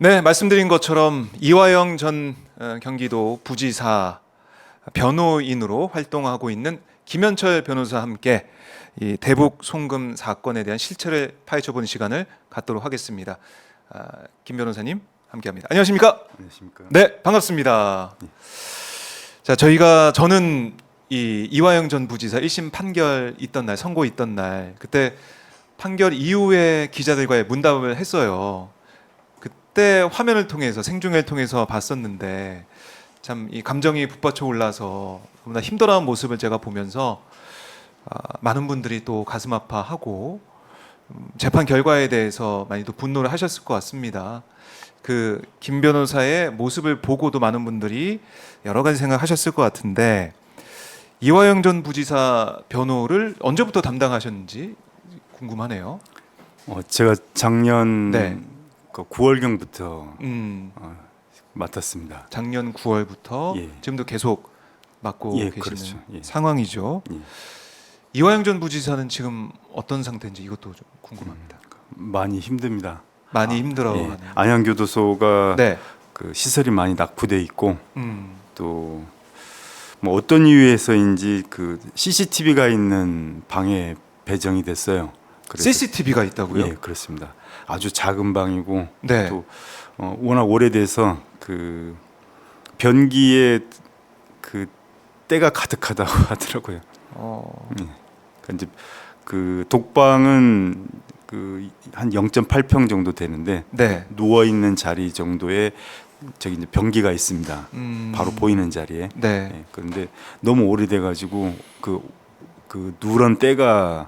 네, 말씀드린 것처럼 이화영 전 경기도 부지사 변호인으로 활동하고 있는 김현철 변호사와 함께 이 대북 송금 사건에 대한 실체를 파헤쳐보는 시간을 갖도록 하겠습니다. 김 변호사님 함께합니다. 안녕하십니까? 안녕하십니까? 네, 반갑습니다. 자, 저는 이 이화영 전 부지사 1심 판결 있던 날, 선고 있던 날, 그때 판결 이후에 기자들과의 문답을 했어요. 그때 화면을 통해서 생중계를 통해서 봤었는데 참 이 감정이 북받쳐 올라서 너무나 힘들어하는 모습을 제가 보면서 많은 분들이 또 가슴 아파하고 재판 결과에 대해서 많이 또 분노를 하셨을 것 같습니다. 그 김 변호사의 모습을 보고도 많은 분들이 여러 가지 생각하셨을 것 같은데 이화영 전 부지사 변호를 언제부터 담당하셨는지 궁금하네요. 제가 작년 네. 9월경부터 맡았습니다. 작년 9월부터 예. 지금도 계속 맡고 예, 계시는 그렇죠. 예. 상황이죠. 예. 이화영 전 부지사는 지금 어떤 상태인지 이것도 좀 궁금합니다. 많이 힘듭니다. 많이 힘들어하네요. 예. 안양교도소가 네. 그 시설이 많이 낙후돼 있고 음. 또 뭐 어떤 이유에서인지 그 CCTV가 있는 방에 배정이 됐어요. 그래서 CCTV가 있다고요? 예, 그렇습니다. 아주 작은 방이고 네. 또 워낙 오래돼서 그 변기에 그 때가 가득하다고 하더라고요. 그러니까 이제 그 독방은 그 한 0.8평 정도 되는데 네. 누워 있는 자리 정도에 저기 이제 변기가 있습니다. 바로 보이는 자리에. 네. 예, 그런데 너무 오래돼 가지고 그 누런 때가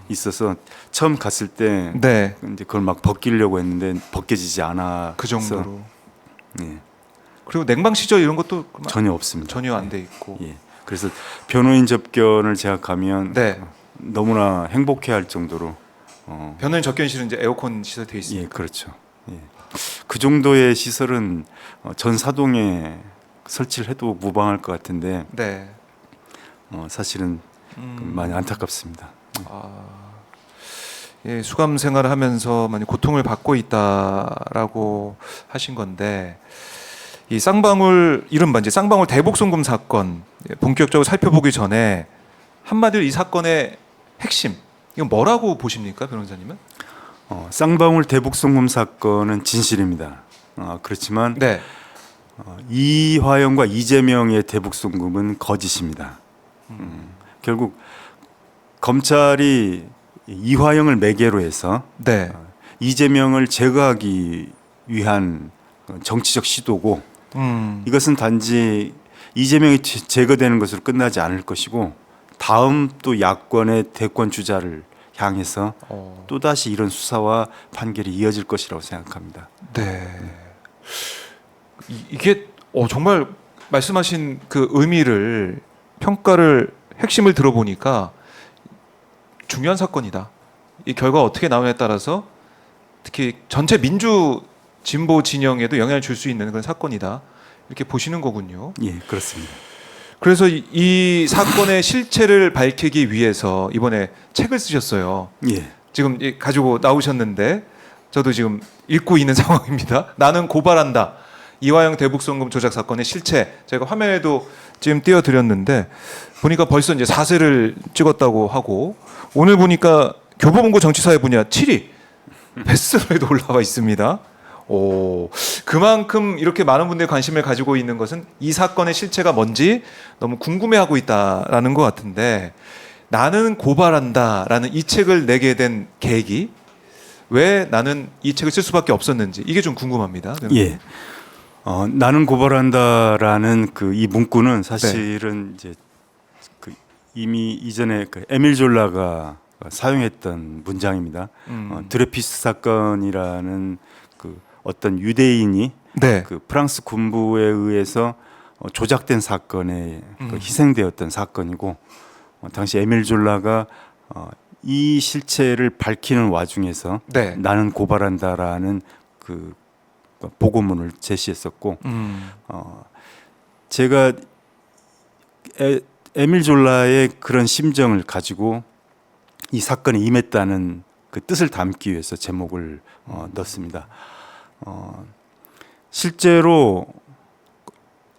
있어서 처음 갔을 때 네. 이제 그걸 막 벗기려고 했는데 벗겨지지 않아. 그 정도로. 예, 그리고 냉방 시절 이런 것도 전혀 없습니다. 전혀 안 돼 있고. 예. 그래서 변호인 접견을 제가 가면 네. 너무나 행복해할 정도로 변호인 접견실은 이제 에어컨 시설 돼 있습니다. 예, 그렇죠. 예. 그 정도의 시설은 전 사동에 설치를 해도 무방할 것 같은데 네. 사실은 많이 안타깝습니다. 예, 수감 생활을 하면서 많이 고통을 받고 있다라고 하신 건데 이 쌍방울 이른바 이제 쌍방울 대북 송금 사건 본격적으로 살펴보기 전에 한마디로 이 사건의 핵심 이건 뭐라고 보십니까, 변호사님은? 쌍방울 대북 송금 사건은 진실입니다. 그렇지만 네. 이화영과 이재명의 대북 송금은 거짓입니다. 결국 검찰이 이화영을 매개로 해서 네. 이재명을 제거하기 위한 정치적 시도고 이것은 단지 이재명이 제거되는 것으로 끝나지 않을 것이고 다음 또 야권의 대권 주자를 향해서 또다시 이런 수사와 판결이 이어질 것이라고 생각합니다. 네. 이게 정말 말씀하신 그 의미를 평가를 핵심을 들어보니까 중요한 사건이다. 이 결과가 어떻게 나오냐에 따라서 특히 전체 민주 진보 진영에도 영향을 줄 수 있는 그런 사건이다. 이렇게 보시는 거군요. 예, 그렇습니다. 그래서 이 사건의 실체를 밝히기 위해서 이번에 책을 쓰셨어요. 예. 지금 가지고 나오셨는데 저도 지금 읽고 있는 상황입니다. 나는 고발한다. 이화영 대북송금 조작 사건의 실체. 제가 화면에도 지금 띄워드렸는데 보니까 벌써 이제 4세를 찍었다고 하고 오늘 보니까 교보문고 정치사회 분야 7위 베스트셀러에도 올라와 있습니다. 그만큼 이렇게 많은 분들이 관심을 가지고 있는 것은 이 사건의 실체가 뭔지 너무 궁금해하고 있다라는 것 같은데 나는 고발한다라는 이 책을 내게 된 계기 왜 나는 이 책을 쓸 수밖에 없었는지 이게 좀 궁금합니다. 예. 나는 고발한다라는 그 이 문구는 사실은 이제 그 이미 이전에 그 에밀 졸라가 사용했던 문장입니다. 드레피스 사건이라는 그 어떤 유대인이 네. 그 프랑스 군부에 의해서 조작된 사건에 그 희생되었던 사건이고 당시 에밀 졸라가 이 실체를 밝히는 와중에서 네. 나는 고발한다라는 그 보고문을 제시했었고 제가 에밀 졸라의 그런 심정을 가지고 이 사건에 임했다는 그 뜻을 담기 위해서 제목을 넣었습니다. 실제로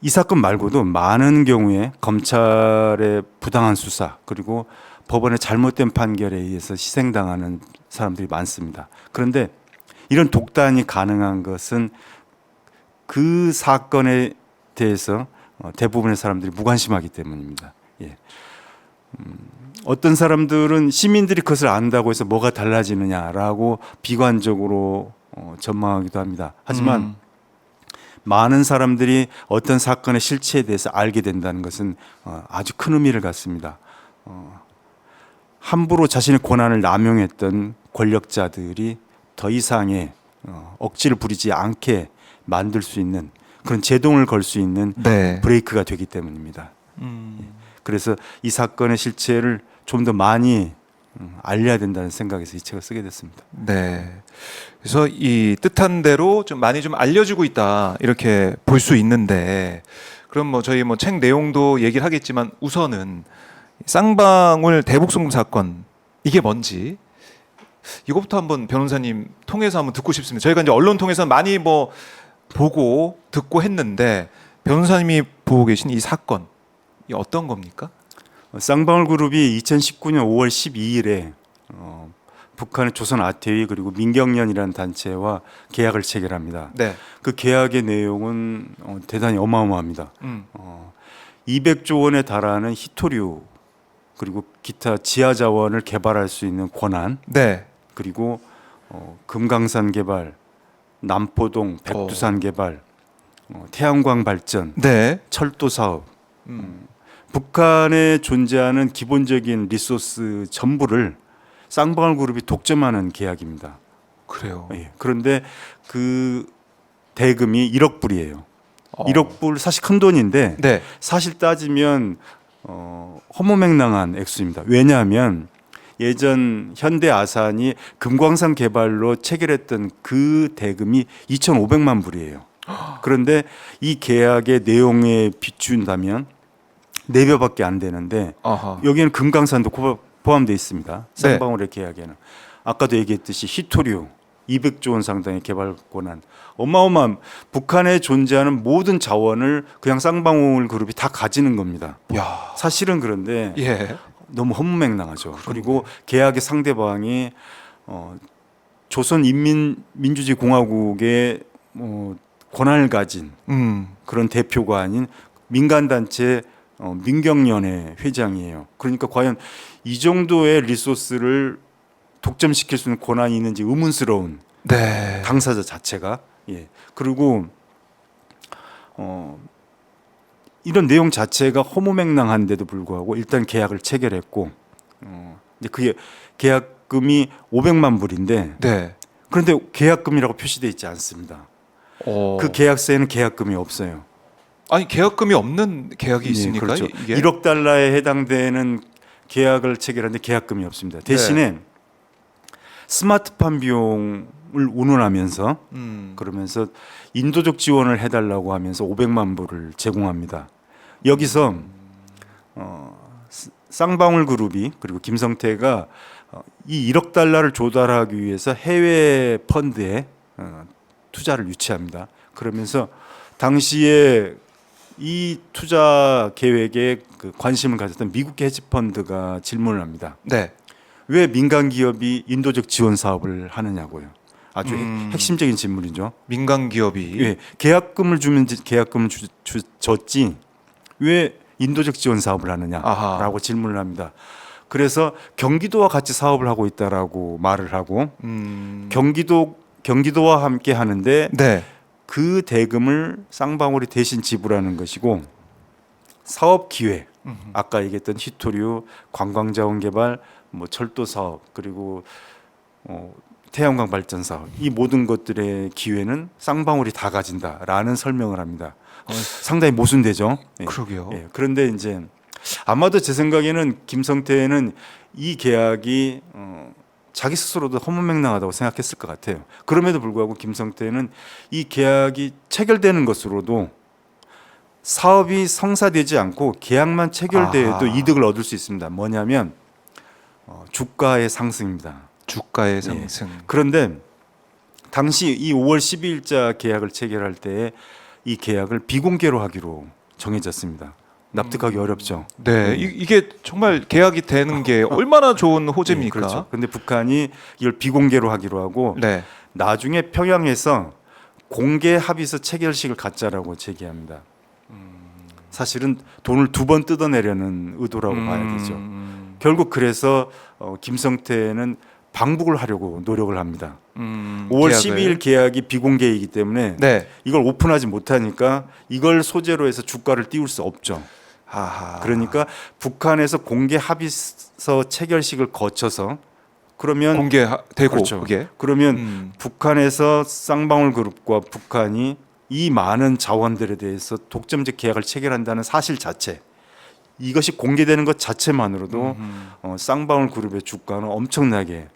이 사건 말고도 많은 경우에 검찰의 부당한 수사 그리고 법원의 잘못된 판결에 의해서 희생당하는 사람들이 많습니다. 그런데 이런 독단이 가능한 것은 그 사건에 대해서 대부분의 사람들이 무관심하기 때문입니다. 예. 어떤 사람들은 시민들이 그것을 안다고 해서 뭐가 달라지느냐라고 비관적으로 전망하기도 합니다. 하지만 많은 사람들이 어떤 사건의 실체에 대해서 알게 된다는 것은 아주 큰 의미를 갖습니다. 함부로 자신의 권한을 남용했던 권력자들이 더 이상의 억지를 부리지 않게 만들 수 있는 그런 제동을 걸 수 있는 네. 브레이크가 되기 때문입니다. 그래서 이 사건의 실체를 좀 더 많이 알려야 된다는 생각에서 이 책을 쓰게 됐습니다. 네. 그래서 이 뜻한 대로 좀 많이 좀 알려지고 있다 이렇게 볼 수 있는데, 그럼 뭐 저희 뭐 책 내용도 얘기를 하겠지만 우선은 쌍방울 대북송금 사건 이게 뭔지 이것부터 한번 변호사님 통해서 한번 듣고 싶습니다. 저희가 이제 언론 통해서 많이 뭐 보고 듣고 했는데 변호사님이 보고 계신 이 사건 이 어떤 겁니까? 쌍방울 그룹이 2019년 5월 12일에 북한의 조선 아태위 그리고 민경련이라는 단체와 계약을 체결합니다. 네. 그 계약의 내용은 대단히 어마어마합니다. 200조 원에 달하는 희토류 그리고 기타 지하 자원을 개발할 수 있는 권한, 네. 그리고 금강산 개발, 남포동, 백두산 개발, 태양광 발전, 네. 철도 사업, 북한에 존재하는 기본적인 리소스 전부를 쌍방울 그룹이 독점하는 계약입니다. 그래요. 예. 그런데 그 대금이 1억 불이에요. 1억 불 사실 큰 돈인데 네. 사실 따지면 허무맹랑한 액수입니다. 왜냐하면 예전 현대 아산이 금광산 개발로 체결했던 그 대금이 2,500만 불이에요. 그런데 이 계약의 내용에 비춘다면 4배밖에 안 되는데 아하. 여기는 금강산도 포함되어 있습니다. 네. 쌍방울의 계약에는. 아까도 얘기했듯이 희토류 200조 원 상당의 개발 권한, 어마어마한 북한에 존재하는 모든 자원을 그냥 쌍방울 그룹이 다 가지는 겁니다. 야. 사실은 그런데 예. 너무 허무맹랑하죠. 그리고 계약의 상대방이 조선인민민주주의 공화국의 권한을 가진 그런 대표가 아닌 민간단체 민경련의 회장이에요. 그러니까 과연 이 정도의 리소스를 독점시킬 수 있는 권한이 있는지 의문스러운 네. 당사자 자체가. 예. 그리고 이런 내용 자체가 허무맹랑한데도 불구하고 일단 계약을 체결했고 이제 그게 계약금이 500만 불인데 네. 그런데 계약금이라고 표시되어 있지 않습니다. 그 계약서에는 계약금이 없어요. 아니 계약금이 없는 계약이 예, 있습니까? 그렇죠. 이게? 1억 달러에 해당되는 계약을 체결하는데 계약금이 없습니다. 대신에 스마트팜 비용을 운운하면서 그러면서 인도적 지원을 해달라고 하면서 500만 불을 제공합니다. 여기서 쌍방울 그룹이 그리고 김성태가 이 1억 달러를 조달하기 위해서 해외 펀드에 투자를 유치합니다. 그러면서 당시에 이 투자 계획에 그 관심을 가졌던 미국계 헤지펀드가 질문을 합니다. 네. 왜 민간 기업이 인도적 지원 사업을 하느냐고요. 아주 핵심적인 질문이죠. 민간 기업이 예, 계약금을 주면 계약금을 줬지 왜 인도적 지원 사업을 하느냐라고 아하. 질문을 합니다. 그래서 경기도와 같이 사업을 하고 있다라고 말을 하고 경기도와 함께 하는데 네. 그 대금을 쌍방울이 대신 지불하는 것이고 사업 기획, 아까 얘기했던 희토류, 관광자원 개발, 뭐 철도 사업 그리고 태양광 발전 사업 이 모든 것들의 기회는 쌍방울이 다 가진다라는 설명을 합니다. 상당히 모순되죠. 예. 그러게요. 예. 그런데 이제 아마도 제 생각에는 김성태는 이 계약이 자기 스스로도 허무맹랑하다고 생각했을 것 같아요. 그럼에도 불구하고 김성태는 이 계약이 체결되는 것으로도 사업이 성사되지 않고 계약만 체결돼도 이득을 얻을 수 있습니다. 뭐냐면 주가의 상승입니다. 주가의 상승. 그런데 당시 이 5월 12일자 계약을 체결할 때 이 계약을 비공개로 하기로 정해졌습니다. 납득하기 어렵죠. 네, 이게 정말 계약이 되는 게 얼마나 좋은 네, 호재입니까? 그렇죠. 근데 북한이 이걸 비공개로 하기로 하고 네. 나중에 평양에서 공개 합의서 체결식을 갖자라고 제기합니다. 사실은 돈을 2번 뜯어내려는 의도라고 봐야 되죠. 결국 그래서 김성태는 방북을 하려고 노력을 합니다. 5월 계약을. 12일 계약이 비공개이기 때문에 네. 이걸 오픈하지 못하니까 이걸 소재로 해서 주가를 띄울 수 없죠. 아하. 그러니까 북한에서 공개 합의서 체결식을 거쳐서 그러면 공개되고 그렇죠. 그게 그러면 북한에서 쌍방울 그룹과 북한이 이 많은 자원들에 대해서 독점적 계약을 체결한다는 사실 자체, 이것이 공개되는 것 자체만으로도 쌍방울 그룹의 주가는 엄청나게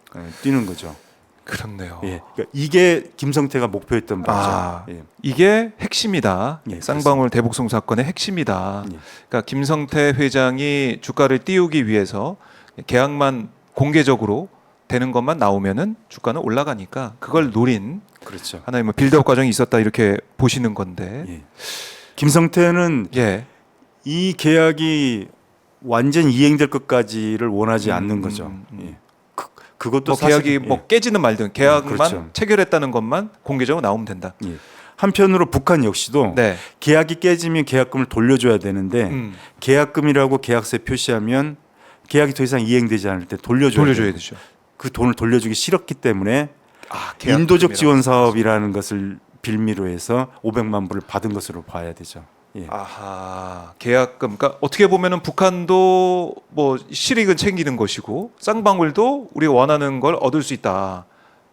뛰는 거죠. 그렇네요. 예, 그러니까 이게 김성태가 목표했던 바죠. 아, 예. 이게 핵심이다. 예, 쌍방울 대북송 사건의 핵심이다. 예. 그러니까 김성태 회장이 주가를 띄우기 위해서 계약만 공개적으로 되는 것만 나오면은 주가는 올라가니까 그걸 노린 그렇죠. 하나의 뭐 빌드업 과정이 있었다 이렇게 보시는 건데. 예. 김성태는 예. 이 계약이 완전 이행될 것까지를 원하지 않는 거죠. 예. 그것도 뭐 사실, 계약이 예. 뭐 깨지는 말든 계약만 그렇죠. 체결했다는 것만 공개적으로 나오면 된다. 예. 한편으로 북한 역시도 네. 계약이 깨지면 계약금을 돌려줘야 되는데 계약금이라고 계약서에 표시하면 계약이 더 이상 이행되지 않을 때 돌려줘야 돼요. 되죠. 그 돈을 돌려주기 싫었기 때문에 아, 인도적 지원 사업이라는 것을 빌미로 해서 500만 불을 받은 것으로 봐야 되죠. 예. 아하, 계약금. 그러니까 어떻게 보면은 북한도 뭐 실익은 챙기는 것이고 쌍방울도 우리가 원하는 걸 얻을 수 있다.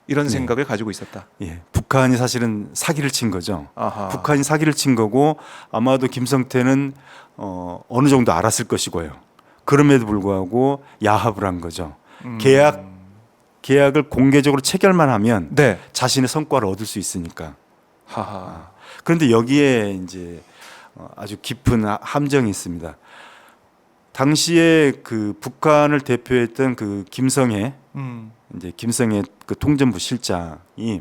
이런 생각을 가지고 있었다. 예. 북한이 사실은 사기를 친 거죠. 아하. 북한이 사기를 친 거고 아마도 김성태는 어느 정도 알았을 것이고요. 그럼에도 불구하고 야합을 한 거죠. 계약을 공개적으로 체결만 하면 네. 자신의 성과를 얻을 수 있으니까. 하하. 그런데 여기에 이제 아주 깊은 함정이 있습니다. 당시에 그 북한을 대표했던 그 김성애 이제 김성애 그 통전부 실장이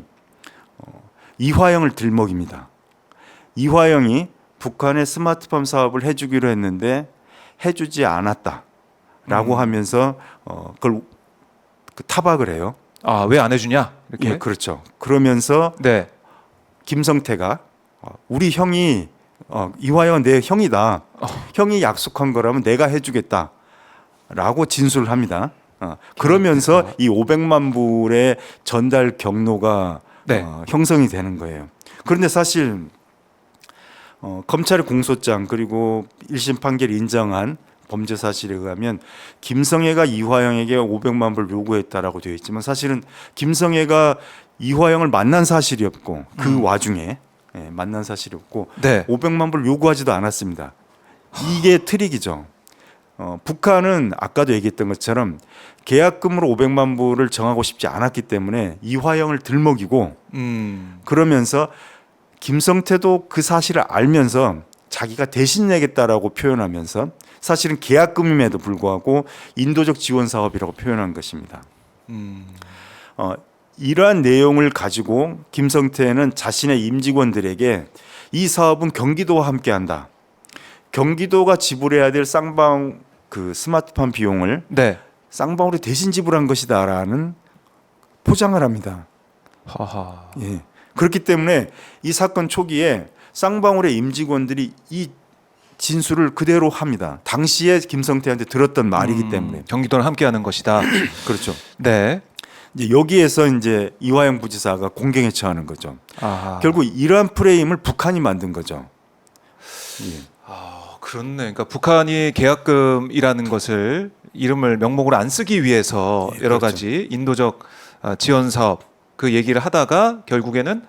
이화영을 들먹입니다. 이화영이 북한의 스마트폰 사업을 해주기로 했는데 해주지 않았다라고 하면서 그걸 그 타박을 해요. 아, 왜 안 해주냐? 이렇게. 예, 그렇죠. 그러면서 네. 김성태가 우리 형이 이화영은 내 형이다. 형이 약속한 거라면 내가 해주겠다라고 진술을 합니다. 그러면서 이 500만 불의 전달 경로가 네. 형성이 되는 거예요. 그런데 사실 검찰의 공소장 그리고 1심 판결이 인정한 범죄 사실에 의하면 김성애가 이화영에게 500만 불 요구했다라고 되어 있지만 사실은 김성애가 이화영을 만난 사실이 없고 그 와중에 만난 사실이 없고 네. 500만 불 요구하지도 않았습니다. 이게 트릭이죠. 북한은 아까도 얘기했던 것처럼 계약금으로 500만 불을 정하고 싶지 않았기 때문에 이화영을 들먹이고 그러면서 김성태도 그 사실을 알면서 자기가 대신 내겠다라고 표현하면서 사실은 계약금임에도 불구하고 인도적 지원 사업이라고 표현한 것입니다. 이러한 내용을 가지고 김성태는 자신의 임직원들에게 이 사업은 경기도와 함께한다. 경기도가 지불해야 될 쌍방 그 스마트폰 비용을 네. 쌍방울이 대신 지불한 것이다라는 포장을 합니다. 하하. 예. 그렇기 때문에 이 사건 초기에 쌍방울의 임직원들이 이 진술을 그대로 합니다. 당시에 김성태한테 들었던 말이기 때문에. 경기도를 함께하는 것이다. 그렇죠. 네. 이제 여기에서 이제 이화영 부지사가 공경에 처하는 거죠. 아하. 결국 이러한 프레임을 북한이 만든 거죠. 예. 아, 그렇네. 그러니까 북한이 계약금이라는 것을 이름을 명목으로 안 쓰기 위해서 예, 여러 그렇죠. 가지 인도적 지원 사업 그 얘기를 하다가 결국에는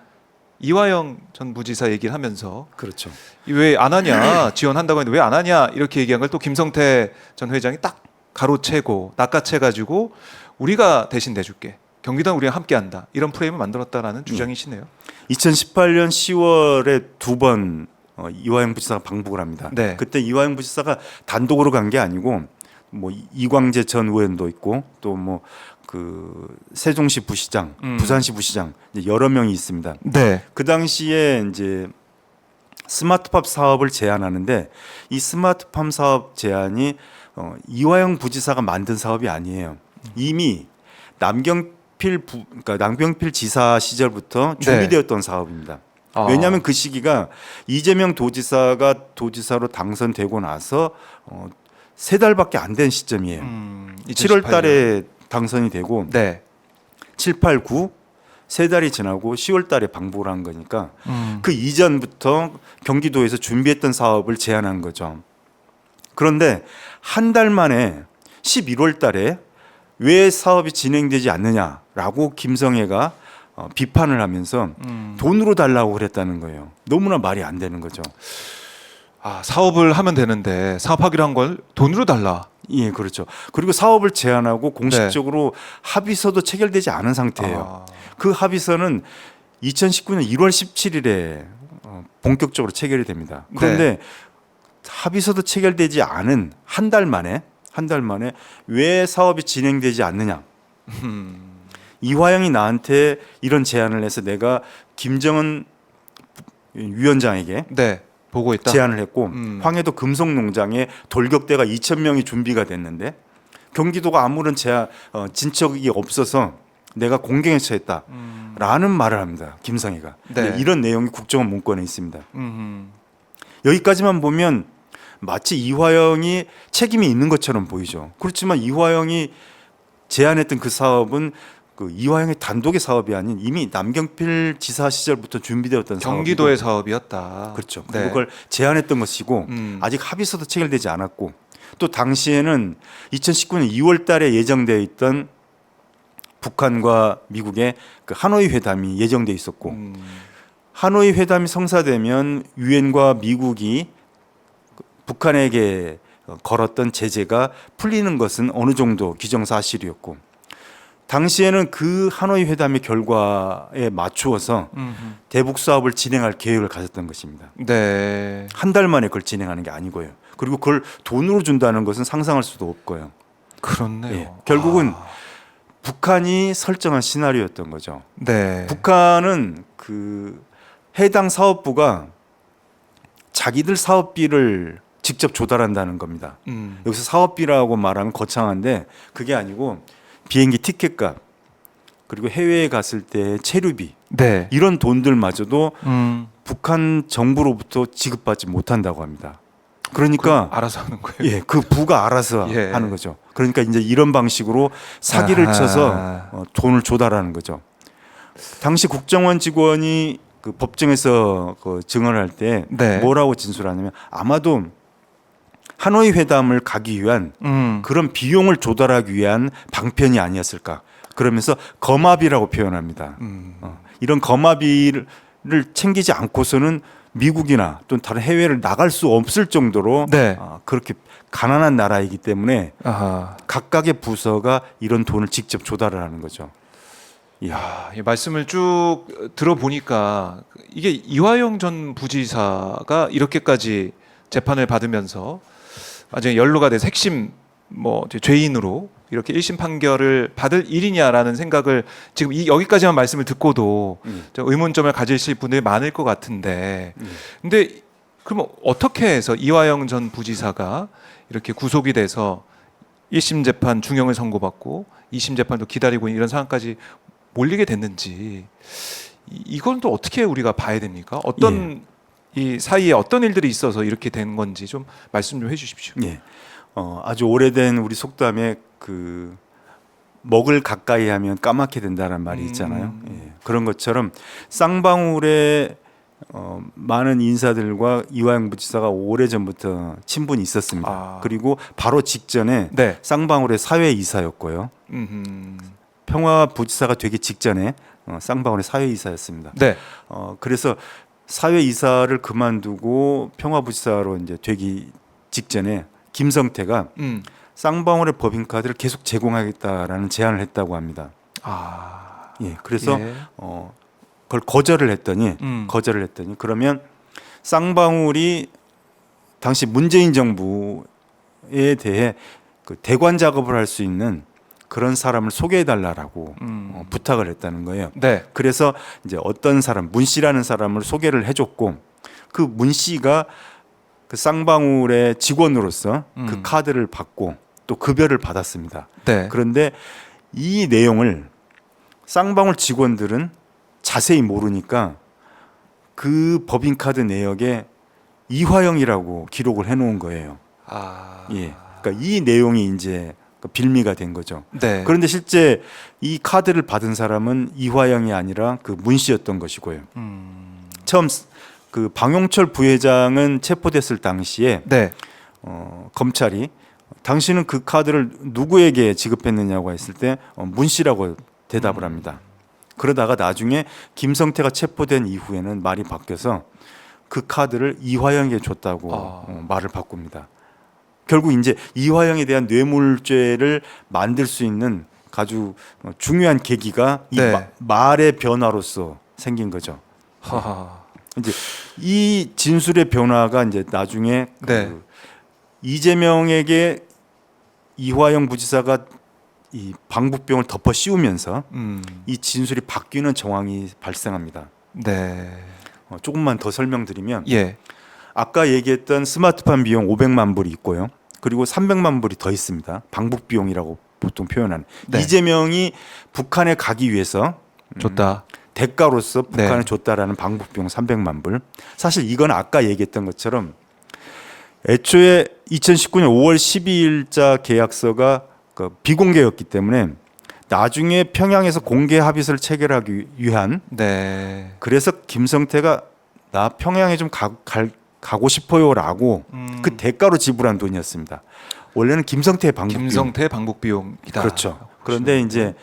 이화영 전 부지사 얘기를 하면서 그렇죠. 왜 안 하냐 지원한다고 했는데 왜 안 하냐 이렇게 얘기한 걸 또 김성태 전 회장이 딱 가로채고 낚아채가지고 우리가 대신 내줄게. 경기도는 우리가 함께한다. 이런 프레임을 만들었다라는 주장이시네요. 2018년 10월에 두 번 이화영 부지사가 방북을 합니다. 네. 그때 이화영 부지사가 단독으로 간 게 아니고 뭐 이광재 전 의원도 있고 또 뭐 그 세종시 부시장, 부산시 부시장 이제 여러 명이 있습니다. 네. 그 당시에 이제 스마트팜 사업을 제안하는데 이 스마트팜 사업 제안이 이화영 부지사가 만든 사업이 아니에요. 이미 그러니까 남경필 지사 시절부터 준비되었던 사업입니다. 왜냐하면 그 시기가 이재명 도지사가 도지사로 당선되고 나서 3달밖에 안 된 시점이에요. 7월 달에 당선이 되고 네. 7, 8, 9 3달이 지나고 10월 달에 방북을 한 거니까 그 이전부터 경기도에서 준비했던 사업을 제안한 거죠. 그런데 한 달 만에 11월 달에 왜 사업이 진행되지 않느냐라고 김성애가 비판을 하면서 돈으로 달라고 그랬다는 거예요. 너무나 말이 안 되는 거죠. 아, 사업을 하면 되는데 사업하기로 한 걸 돈으로 달라. 예, 그렇죠. 그리고 사업을 제안하고 공식적으로 합의서도 체결되지 않은 상태예요. 그 합의서는 2019년 1월 17일에 본격적으로 체결이 됩니다. 그런데 합의서도 체결되지 않은 한 달 만에 왜 사업이 진행되지 않느냐? 이화영이 나한테 이런 제안을 해서 내가 김정은 위원장에게 네. 보고 있다. 제안을 했고 황해도 금속농장에 돌격대가 2,000명이 준비가 됐는데 경기도가 아무런 진척이 없어서 내가 공경에 처했다라는 말을 합니다. 김성애가. 네. 이런 내용이 국정원 문건에 있습니다. 여기까지만 보면 마치 이화영이 책임이 있는 것처럼 보이죠. 그렇지만 이화영이 제안했던 그 사업은 그 이화영의 단독의 사업이 아닌 이미 남경필 지사 시절부터 준비되었던 경기도의 사업이고. 사업이었다. 그렇죠. 네. 그리고 그걸 제안했던 것이고 아직 합의서도 체결되지 않았고 또 당시에는 2019년 2월 달에 예정되어 있던 북한과 미국의 그 하노이 회담이 예정되어 있었고 하노이 회담이 성사되면 유엔과 미국이 북한에게 걸었던 제재가 풀리는 것은 어느 정도 기정사실이었고 당시에는 그 하노이 회담의 결과에 맞추어서 대북 사업을 진행할 계획을 가졌던 것입니다. 네. 한 달 만에 그걸 진행하는 게 아니고요. 그리고 그걸 돈으로 준다는 것은 상상할 수도 없고요. 그렇네요. 예, 결국은 북한이 설정한 시나리오였던 거죠. 네. 북한은 그 해당 사업부가 자기들 사업비를 직접 조달한다는 겁니다. 여기서 사업비라고 말하면 거창한데 그게 아니고 비행기 티켓값 그리고 해외에 갔을 때 체류비 네. 이런 돈들마저도 북한 정부로부터 지급받지 못한다고 합니다. 그러니까 알아서 하는 거예요. 예, 그 부가 알아서 예. 하는 거죠. 그러니까 이제 이런 방식으로 사기를 쳐서 돈을 조달하는 거죠. 당시 국정원 직원이 그 법정에서 그 증언을 할 때 네. 뭐라고 진술하냐면 아마도 하노이 회담을 가기 위한 그런 비용을 조달하기 위한 방편이 아니었을까. 그러면서 거마비라고 표현합니다. 이런 거마비를 챙기지 않고서는 미국이나 또는 다른 해외를 나갈 수 없을 정도로 네. 그렇게 가난한 나라이기 때문에 아하. 각각의 부서가 이런 돈을 직접 조달을 하는 거죠. 야, 이 말씀을 쭉 들어보니까 이게 이화영 전 부지사가 이렇게까지 재판을 받으면서 아주 연루가 돼서 핵심 죄인으로 이렇게 1심 판결을 받을 일이냐라는 생각을 지금 여기까지만 말씀을 듣고도 좀 의문점을 가지실 분들이 많을 것 같은데 근데 그럼 어떻게 해서 이화영 전 부지사가 이렇게 구속이 돼서 1심 재판 중형을 선고받고 2심 재판도 기다리고 이런 상황까지 몰리게 됐는지 이건 또 어떻게 우리가 봐야 됩니까? 어떤 이 사이에 어떤 일들이 있어서 이렇게 된 건지 좀 말씀 좀 해주십시오. 예. 아주 오래된 우리 속담에 그 먹을 가까이 하면 까맣게 된다는 말이 있잖아요. 예. 그런 것처럼 쌍방울에 많은 인사들과 이화영 부지사가 오래전부터 친분이 있었습니다. 그리고 바로 직전에 네. 쌍방울의 사회이사였고요. 평화 부지사가 되기 직전에 쌍방울의 사회이사였습니다. 네. 그래서 사회이사를 그만두고 평화부지사로 이제 되기 직전에 김성태가 쌍방울의 법인카드를 계속 제공하겠다라는 제안을 했다고 합니다. 예, 그래서 그걸 거절을 했더니 그러면 쌍방울이 당시 문재인 정부에 대해 그 대관 작업을 할 수 있는 그런 사람을 소개해달라고 부탁을 했다는 거예요. 네. 그래서 이제 어떤 사람, 문 씨라는 사람을 소개를 해줬고 그 문 씨가 그 쌍방울의 직원으로서 그 카드를 받고 또 급여를 받았습니다. 네. 그런데 이 내용을 쌍방울 직원들은 자세히 모르니까 그 법인카드 내역에 이화영이라고 기록을 해놓은 거예요. 아. 예. 그러니까 이 내용이 이제 빌미가 된 거죠. 네. 그런데 실제 이 카드를 받은 사람은 이화영이 아니라 그 문 씨였던 것이고요. 처음 그 방용철 부회장은 체포됐을 당시에 네. 검찰이 당신은 그 카드를 누구에게 지급했느냐고 했을 때 문 씨라고 대답을 합니다. 그러다가 나중에 김성태가 체포된 이후에는 말이 바뀌어서 그 카드를 이화영에게 줬다고 말을 바꿉니다. 결국 이제 이화영에 대한 뇌물죄를 만들 수 있는 아주 중요한 계기가 이 네. 말의 변화로서 생긴 거죠. 하하. 이제 이 진술의 변화가 이제 나중에 네. 그 이재명에게 이화영 부지사가 이 방북병을 덮어 씌우면서 이 진술이 바뀌는 정황이 발생합니다. 네. 조금만 더 설명드리면 예. 아까 얘기했던 스마트폰 비용 500만 불이 있고요. 그리고 300만 불이 더 있습니다. 방북 비용이라고 보통 표현하는. 네. 이재명이 북한에 가기 위해서 줬다. 대가로서 북한에 네. 줬다라는 방북 비용 300만 불. 사실 이건 아까 얘기했던 것처럼 애초에 2019년 5월 12일자 계약서가 그 비공개였기 때문에 나중에 평양에서 공개 합의서를 체결하기 위한 네. 그래서 김성태가 나 평양에 좀 가고 싶어요라고 그 대가로 지불한 돈이었습니다. 원래는 김성태의 방북 비용. 김성태 방북 비용이다. 그렇죠. 그런데 이제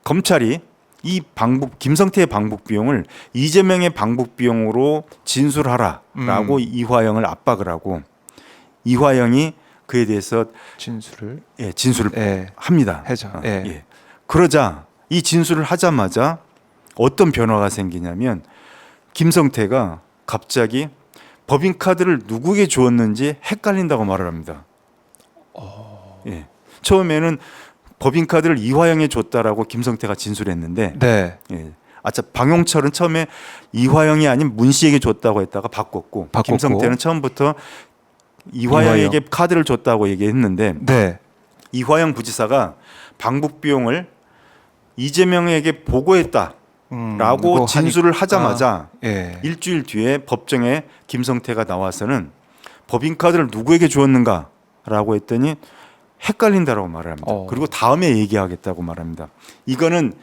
검찰이 이 김성태의 방북 비용을 이재명의 방북 비용으로 진술하라라고 이화영을 압박을 하고 이화영이 그에 대해서 진술을 진술을 예. 합니다. 해죠. 예. 그러자 이 진술을 하자마자 어떤 변화가 생기냐면 김성태가 갑자기 법인카드를 누구에게 주었는지 헷갈린다고 말을 합니다. 예. 처음에는 법인카드를 이화영에 줬다라고 김성태가 진술했는데 네. 예. 방용철은 처음에 이화영이 아닌 문 씨에게 줬다고 했다가 바꿨고 김성태는 처음부터 이화영에게 카드를 줬다고 얘기했는데 네. 이화영 부지사가 방북 비용을 이재명에게 보고했다라고 진술을 하자마자 예. 일주일 뒤에 법정에 김성태가 나와서는 법인카드를 누구에게 주었는가라고 했더니 헷갈린다라고 말을 합니다. 그리고 다음에 얘기하겠다고 말합니다. 이거는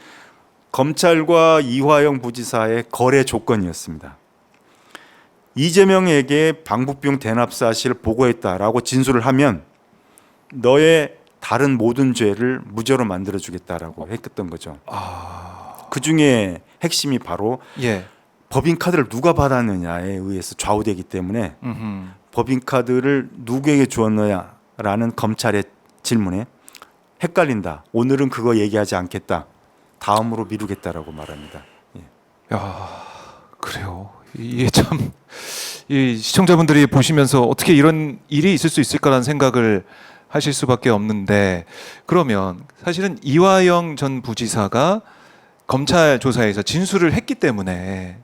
검찰과 이화영 부지사의 거래 조건이었습니다. 이재명에게 방북비용 대납 사실을 보고했다라고 진술을 하면 너의 다른 모든 죄를 무죄로 만들어주겠다라고 했던 거죠. 그 중에 핵심이 바로 예. 법인카드를 누가 받았느냐에 의해서 좌우되기 때문에 법인카드를 누구에게 주었느냐라는 검찰의 질문에 헷갈린다. 오늘은 그거 얘기하지 않겠다. 다음으로 미루겠다라고 말합니다. 예. 야, 그래요. 이게 참 이 시청자분들이 보시면서 어떻게 이런 일이 있을 수 있을까라는 생각을 하실 수밖에 없는데 그러면 사실은 이화영 전 부지사가 검찰 조사에서 진술을 했기 때문에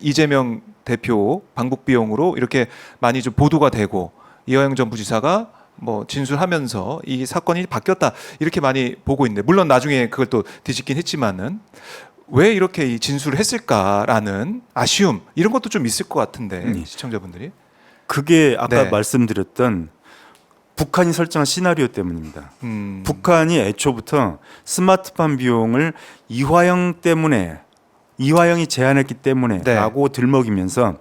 이재명 대표 방북 비용으로 이렇게 많이 좀 보도가 되고 이화영 전 부지사가 뭐 진술하면서 이 사건이 바뀌었다 이렇게 많이 보고 있는데 물론 나중에 그걸 또 뒤집긴 했지만은 왜 이렇게 이 진술을 했을까라는 아쉬움 이런 것도 좀 있을 것 같은데 시청자분들이 그게 아까 네. 말씀드렸던 북한이 설정한 시나리오 때문입니다. 북한이 애초부터 스마트폰 비용을 이화영이 제안했기 때문에라고 들먹이면서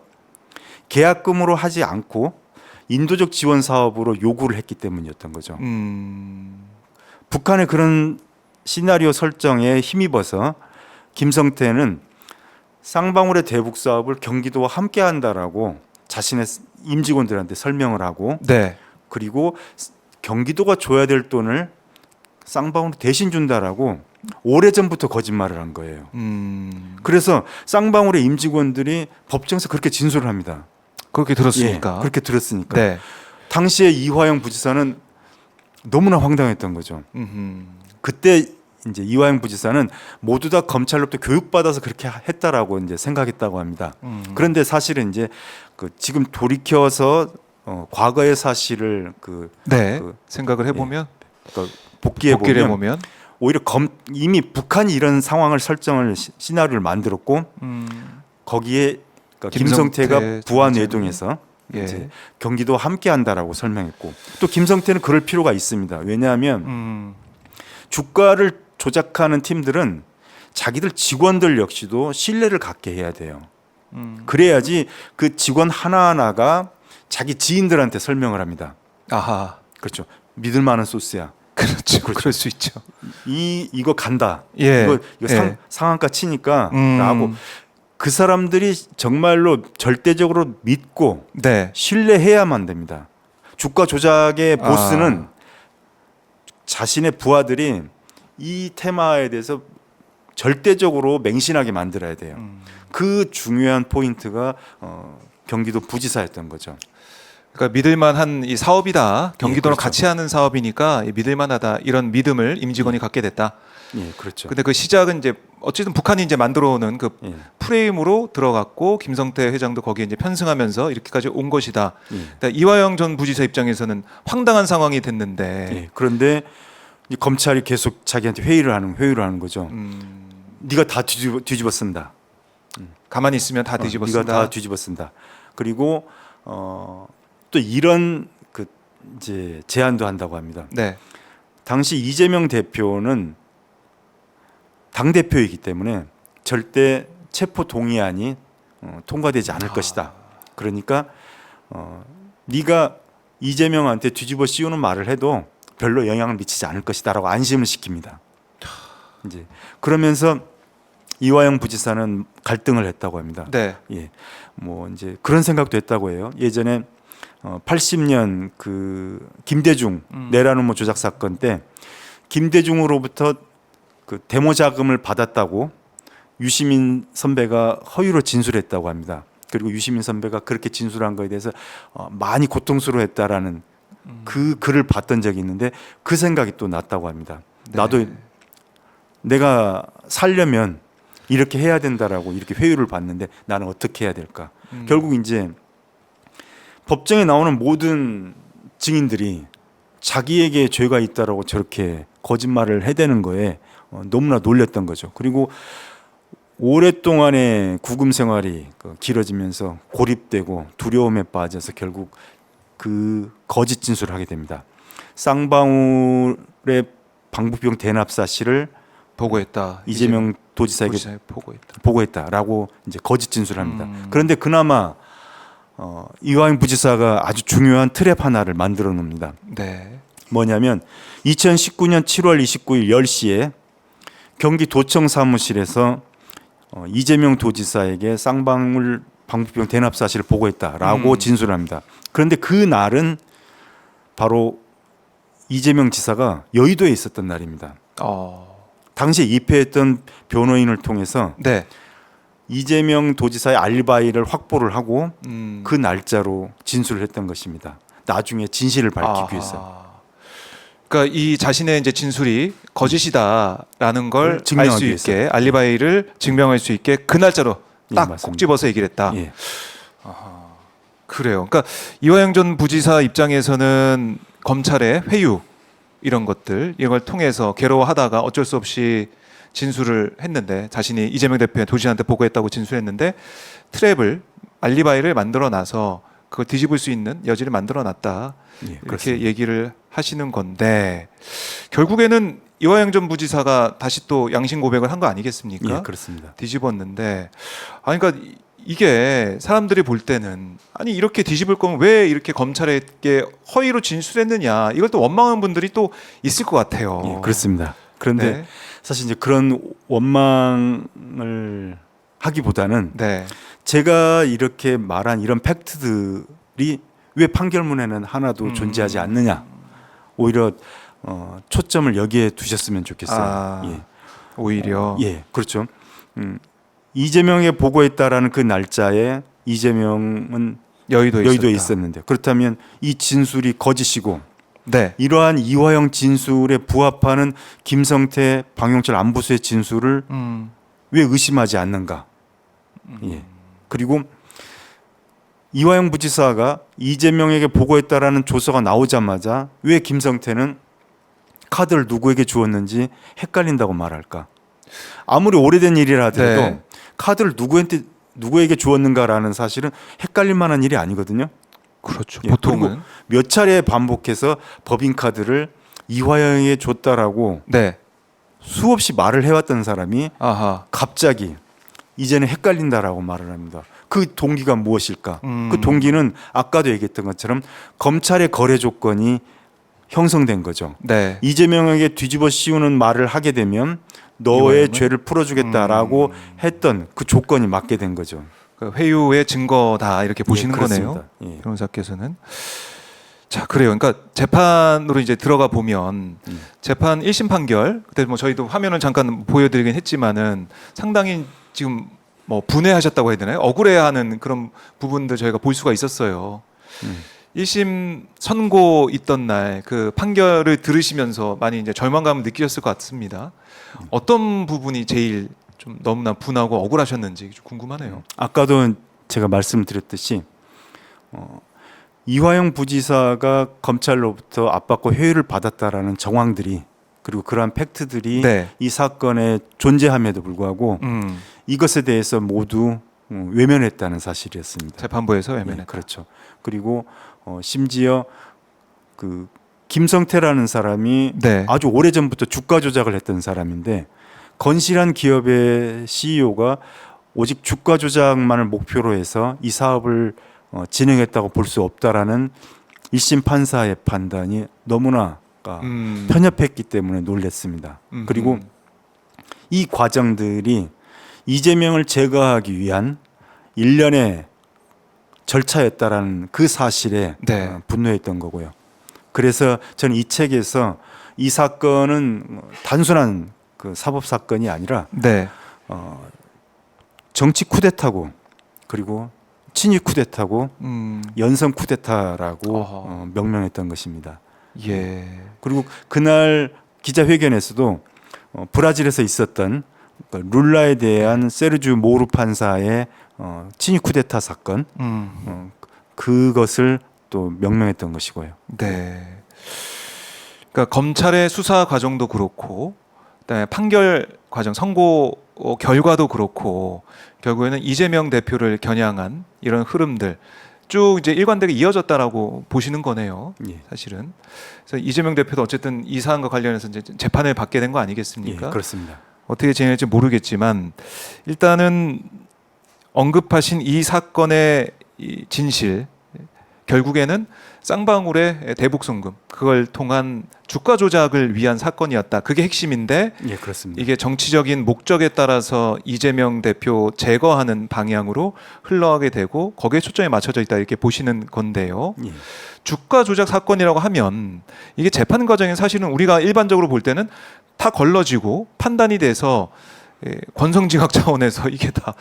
계약금으로 하지 않고 인도적 지원 사업으로 요구를 했기 때문이었던 거죠. 북한의 그런 시나리오 설정에 힘입어서 김성태는 쌍방울의 대북 사업을 경기도와 함께 한다라고 자신의 임직원들한테 설명을 하고 네. 그리고 경기도가 줘야 될 돈을 쌍방울이 대신 준다라고 오래전부터 거짓말을 한 거예요. 그래서 쌍방울의 임직원들이 법정에서 그렇게 진술을 합니다. 그렇게 들었으니까. 예, 그렇게 들었으니까. 네. 당시에 이화영 부지사는 너무나 황당했던 거죠. 그때 이제 이화영 부지사는 모두 다 검찰로부터 교육받아서 그렇게 했다라고 이제 생각했다고 합니다. 그런데 사실은 이제 그 지금 돌이켜서 과거의 사실을 네. 그- 생각을 해보면 복기해 복기를 보면 해보면 오히려 이미 북한이 이런 상황을 설정을 시나리오를 만들었고 거기에 그러니까 김성태가 김성태 부안 총장이- 외동에서 예. 이제 경기도 함께한다라고 설명했고 또 김성태는 그럴 필요가 있습니다. 왜냐하면 주가를 조작하는 팀들은 자기들 직원들 역시도 신뢰를 갖게 해야 돼요. 그래야지 그 직원 하나하나가 자기 지인들한테 설명을 합니다. 아하. 그렇죠. 믿을 만한 소스야. 그렇죠. 그럴 수 있죠. 이거 간다. 예. 이거 예. 상한가 치니까라고 그 사람들이 정말로 절대적으로 믿고 네. 신뢰해야만 됩니다. 주가 조작의 보스는 자신의 부하들이 이 테마에 대해서 절대적으로 맹신하게 만들어야 돼요. 그 중요한 포인트가 경기도 부지사였던 거죠. 그러니까 믿을만한 이 사업이다. 경기도랑 그렇죠. 같이 하는 사업이니까 믿을만하다. 이런 믿음을 임직원이 갖게 됐다. 예, 그렇죠. 근데 그 시작은 이제 어쨌든 북한이 이제 만들어오는 그 예. 프레임으로 들어갔고 김성태 회장도 거기에 이제 편승하면서 이렇게까지 온 것이다. 예. 그러니까 이화영 전 부지사 입장에서는 황당한 상황이 됐는데 예. 그런데 이 검찰이 계속 자기한테 회의를 하는 거죠. 네가 다 뒤집어 쓴다. 가만히 있으면 다 뒤집어쓴다. 네가 다 뒤집어 쓴다. 그리고 또 이런 그 이제 제안도 한다고 합니다. 네. 당시 이재명 대표는 당 대표이기 때문에 절대 체포 동의안이 통과되지 않을 것이다. 그러니까 네가 이재명한테 뒤집어 씌우는 말을 해도 별로 영향을 미치지 않을 것이다라고 안심을 시킵니다. 이제 그러면서 이화영 부지사는 갈등을 했다고 합니다. 네. 예, 뭐 이제 그런 생각도 했다고 해요. 예전에 80년 그 김대중 내라노모 조작 사건 때 김대중으로부터 그 데모 자금을 받았다고 유시민 선배가 허위로 진술했다고 합니다. 그리고 유시민 선배가 그렇게 진술한 거에 대해서 많이 고통스러워했다라는 그 글을 봤던 적이 있는데 그 생각이 또 났다고 합니다. 네. 나도 내가 살려면 이렇게 해야 된다라고 이렇게 회유를 받는데 나는 어떻게 해야 될까? 결국 이제 법정에 나오는 모든 증인들이 자기에게 죄가 있다라고 저렇게 거짓말을 해대는 거에 너무나 놀랬던 거죠. 그리고 오랫동안의 구금 생활이 길어지면서 고립되고 두려움에 빠져서 결국 그 거짓 진술을 하게 됩니다. 쌍방울의 방부병 대납 사실을 보고했다. 이재명 도지사에게 부지사에 보고했다. 보고했다라고 이제 거짓 진술합니다. 그런데 그나마 이화영 부지사가 아주 중요한 트랩 하나를 만들어 놓습니다. 네. 뭐냐면 2019년 7월 29일 10시에 경기도청 사무실에서 이재명 도지사에게 쌍방울 방부병 대납 사실을 보고했다라고 진술합니다. 그런데 그 날은 바로 이재명 지사가 여의도에 있었던 날입니다. 당시에 입회했던 변호인을 통해서 네. 이재명 도지사의 알리바이를 확보를 하고 그 그 날짜로 진술을 했던 것입니다. 나중에 진실을 밝히기 위해서. 그러니까 이 자신의 이제 진술이 거짓이다라는 걸 알 증명하기 수 위해서. 있게 알리바이를 증명할 수 있게 그 날짜로 예, 딱 맞습니다. 꼭 집어서 얘기를 했다. 예. 그래요. 그러니까 이화영 전 부지사 입장에서는 검찰의 회유 이런 것들 이걸 통해서 괴로워하다가 어쩔 수 없이 진술을 했는데 자신이 이재명 대표의 도지사한테 보고했다고 진술했는데 트랩을 알리바이를 만들어 놔서 그걸 뒤집을 수 있는 여지를 만들어 놨다. 예, 이렇게 그렇습니다. 얘기를 하시는 건데 결국에는 이화영 전 부지사가 다시 또 양심 고백을 한 거 아니겠습니까? 예, 그렇습니다. 뒤집었는데 그러니까 이게 사람들이 볼 때는 아니 이렇게 뒤집을 거면 왜 이렇게 검찰에게 허위로 진술했느냐 이걸 또 원망하는 분들이 또 있을 것 같아요. 예, 그렇습니다. 그런데 네. 사실 이제 그런 원망을 하기보다는 네. 제가 이렇게 말한 이런 팩트들이 왜 판결문에는 하나도 존재하지 않느냐. 오히려 초점을 여기에 두셨으면 좋겠어요. 예. 오히려 예, 그렇죠. 이재명에 보고했다라는 그 날짜에 이재명은 여의도에 여의도에 있었다. 있었는데 그렇다면 이 진술이 거짓이고 네. 이러한 이화영 진술에 부합하는 김성태, 방영철 안보수의 진술을 왜 의심하지 않는가? 예. 그리고 이화영 부지사가 이재명에게 보고했다라는 조서가 나오자마자 왜 김성태는 카드를 누구에게 주었는지 헷갈린다고 말할까? 아무리 오래된 일이라 하더라도 네. 카드를 누구에게 주었는가라는 사실은 헷갈릴 만한 일이 아니거든요. 그렇죠. 예, 보통은 그리고 몇 차례 반복해서 법인카드를 이화영에게 줬다라고 네. 수없이 말을 해왔던 사람이 아하. 갑자기 이제는 헷갈린다라고 말을 합니다. 그 동기가 무엇일까? 그 동기는 아까도 얘기했던 것처럼 검찰의 거래 조건이 형성된 거죠. 네. 이재명에게 뒤집어 씌우는 말을 하게 되면 너의 이화영은? 죄를 풀어주겠다라고 했던 그 조건이 맞게 된 거죠. 그 회유의 증거다 이렇게 보시는 그렇습니다. 거네요. 예. 변호사께서는. 자, 그래요. 그러니까 재판으로 이제 들어가 보면 재판 1심 판결 그때 뭐 저희도 화면을 잠깐 보여드리긴 했지만은 상당히 지금 뭐 분해하셨다고 해야 되나요? 억울해하는 그런 부분들 저희가 볼 수가 있었어요. 1심 선고 있던 날 그 판결을 들으시면서 많이 이제 절망감을 느끼셨을 것 같습니다. 어떤 부분이 제일 좀 너무나 분하고 억울하셨는지 좀 궁금하네요. 아까도 제가 말씀드렸듯이 이화영 부지사가 검찰로부터 압박과 회유를 받았다라는 정황들이 그리고 그러한 팩트들이 네. 이 사건에 존재함에도 불구하고 이것에 대해서 모두 외면했다는 사실이었습니다. 재판부에서 외면했다. 예, 그렇죠. 그리고 심지어 그 김성태라는 사람이 네. 아주 오래 전부터 주가 조작을 했던 사람인데 건실한 기업의 CEO가 오직 주가 조작만을 목표로 해서 이 사업을 진행했다고 볼 수 없다라는 1심 판사의 판단이 너무나 편협했기 때문에 놀랐습니다. 그리고 이 과정들이 이재명을 제거하기 위한 일련의 절차였다라는 그 사실에 네. 분노했던 거고요. 그래서 저는 이 책에서 이 사건은 단순한 그 사법 사건이 아니라 네. 정치 쿠데타고 그리고 친위 쿠데타고 연성 쿠데타라고 어허. 명명했던 것입니다. 예. 그리고 그날 기자회견에서도 브라질에서 있었던 룰라에 대한 세르주 모루 판사의 친위 쿠데타 사건 그것을 또 명명했던 것이고요. 네. 그러니까 검찰의 수사 과정도 그렇고, 그다음에 판결 과정, 선고 결과도 그렇고, 결국에는 이재명 대표를 겨냥한 이런 흐름들 쭉 이제 일관되게 이어졌다라고 보시는 거네요. 예. 사실은. 그래서 이재명 대표도 어쨌든 이 사안과 관련해서 이제 재판을 받게 된 거 아니겠습니까? 예, 그렇습니다. 어떻게 진행할지 모르겠지만 일단은 언급하신 이 사건의 이 진실 결국에는 쌍방울의 대북 송금 그걸 통한 주가 조작을 위한 사건이었다. 그게 핵심인데 예, 그렇습니다. 이게 정치적인 목적에 따라서 이재명 대표 제거하는 방향으로 흘러가게 되고 거기에 초점이 맞춰져 있다 이렇게 보시는 건데요. 예. 주가 조작 사건이라고 하면 이게 재판 과정에 사실은 우리가 일반적으로 볼 때는 다 걸러지고 판단이 돼서 권성징악 차원에서 이게 다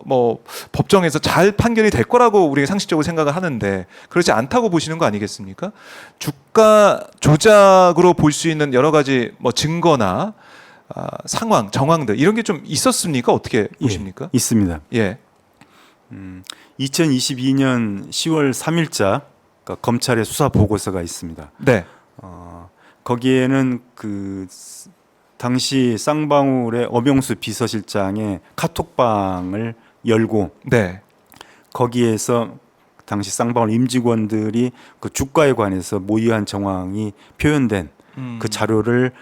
뭐 법정에서 잘 판결이 될 거라고 우리가 상식적으로 생각을 하는데 그렇지 않다고 보시는 거 아니겠습니까? 주가 조작으로 볼 수 있는 여러 가지 뭐 증거나 상황, 정황들 이런 게 좀 있었습니까? 어떻게 보십니까? 예, 있습니다. 예. 2022년 10월 3일자 그러니까 검찰의 수사 보고서가 있습니다. 네. 거기에는 그 당시 쌍방울의 엄영수 비서실장의 카톡방을 열고 네. 거기에서 당시 쌍방울 임직원들이 그 주가에 관해서 모의한 정황이 표현된 그 자료를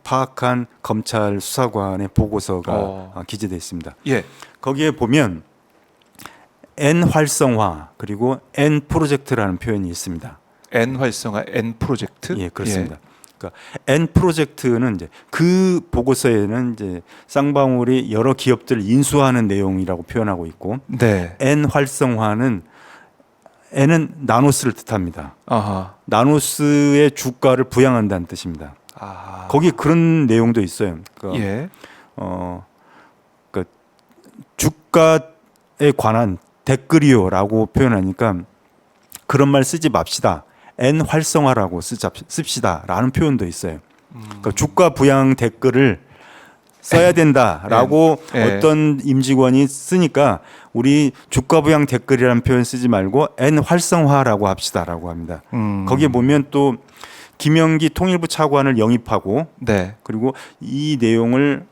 파악한 검찰 수사관의 보고서가 기재되어 있습니다. 예. 거기에 보면 N 활성화 그리고 N 프로젝트라는 표현이 있습니다. N 활성화, N 프로젝트. 예, 그렇습니다. 그러니까 N 프로젝트는 이제 그 보고서에는 이제 쌍방울이 여러 기업들을 인수하는 내용이라고 표현하고 있고, 네. N 활성화는 N은 나노스를 뜻합니다. 아하. 나노스의 주가를 부양한다는 뜻입니다. 아. 거기 그런 내용도 있어요. 그러니까 예. 그 주가에 관한 댓글이요라고 표현하니까 그런 말 쓰지 맙시다. N 활성화라고 씁시다라는 표현도 있어요. 그러니까 주가 부양 댓글을 써야 된다라고 N. 어떤 임직원이 쓰니까 우리 주가 부양 댓글이라는 표현 쓰지 말고 N 활성화라고 합시다라고 합니다. 거기에 보면 또 김영기 통일부 차관을 영입하고 네. 그리고 이 내용을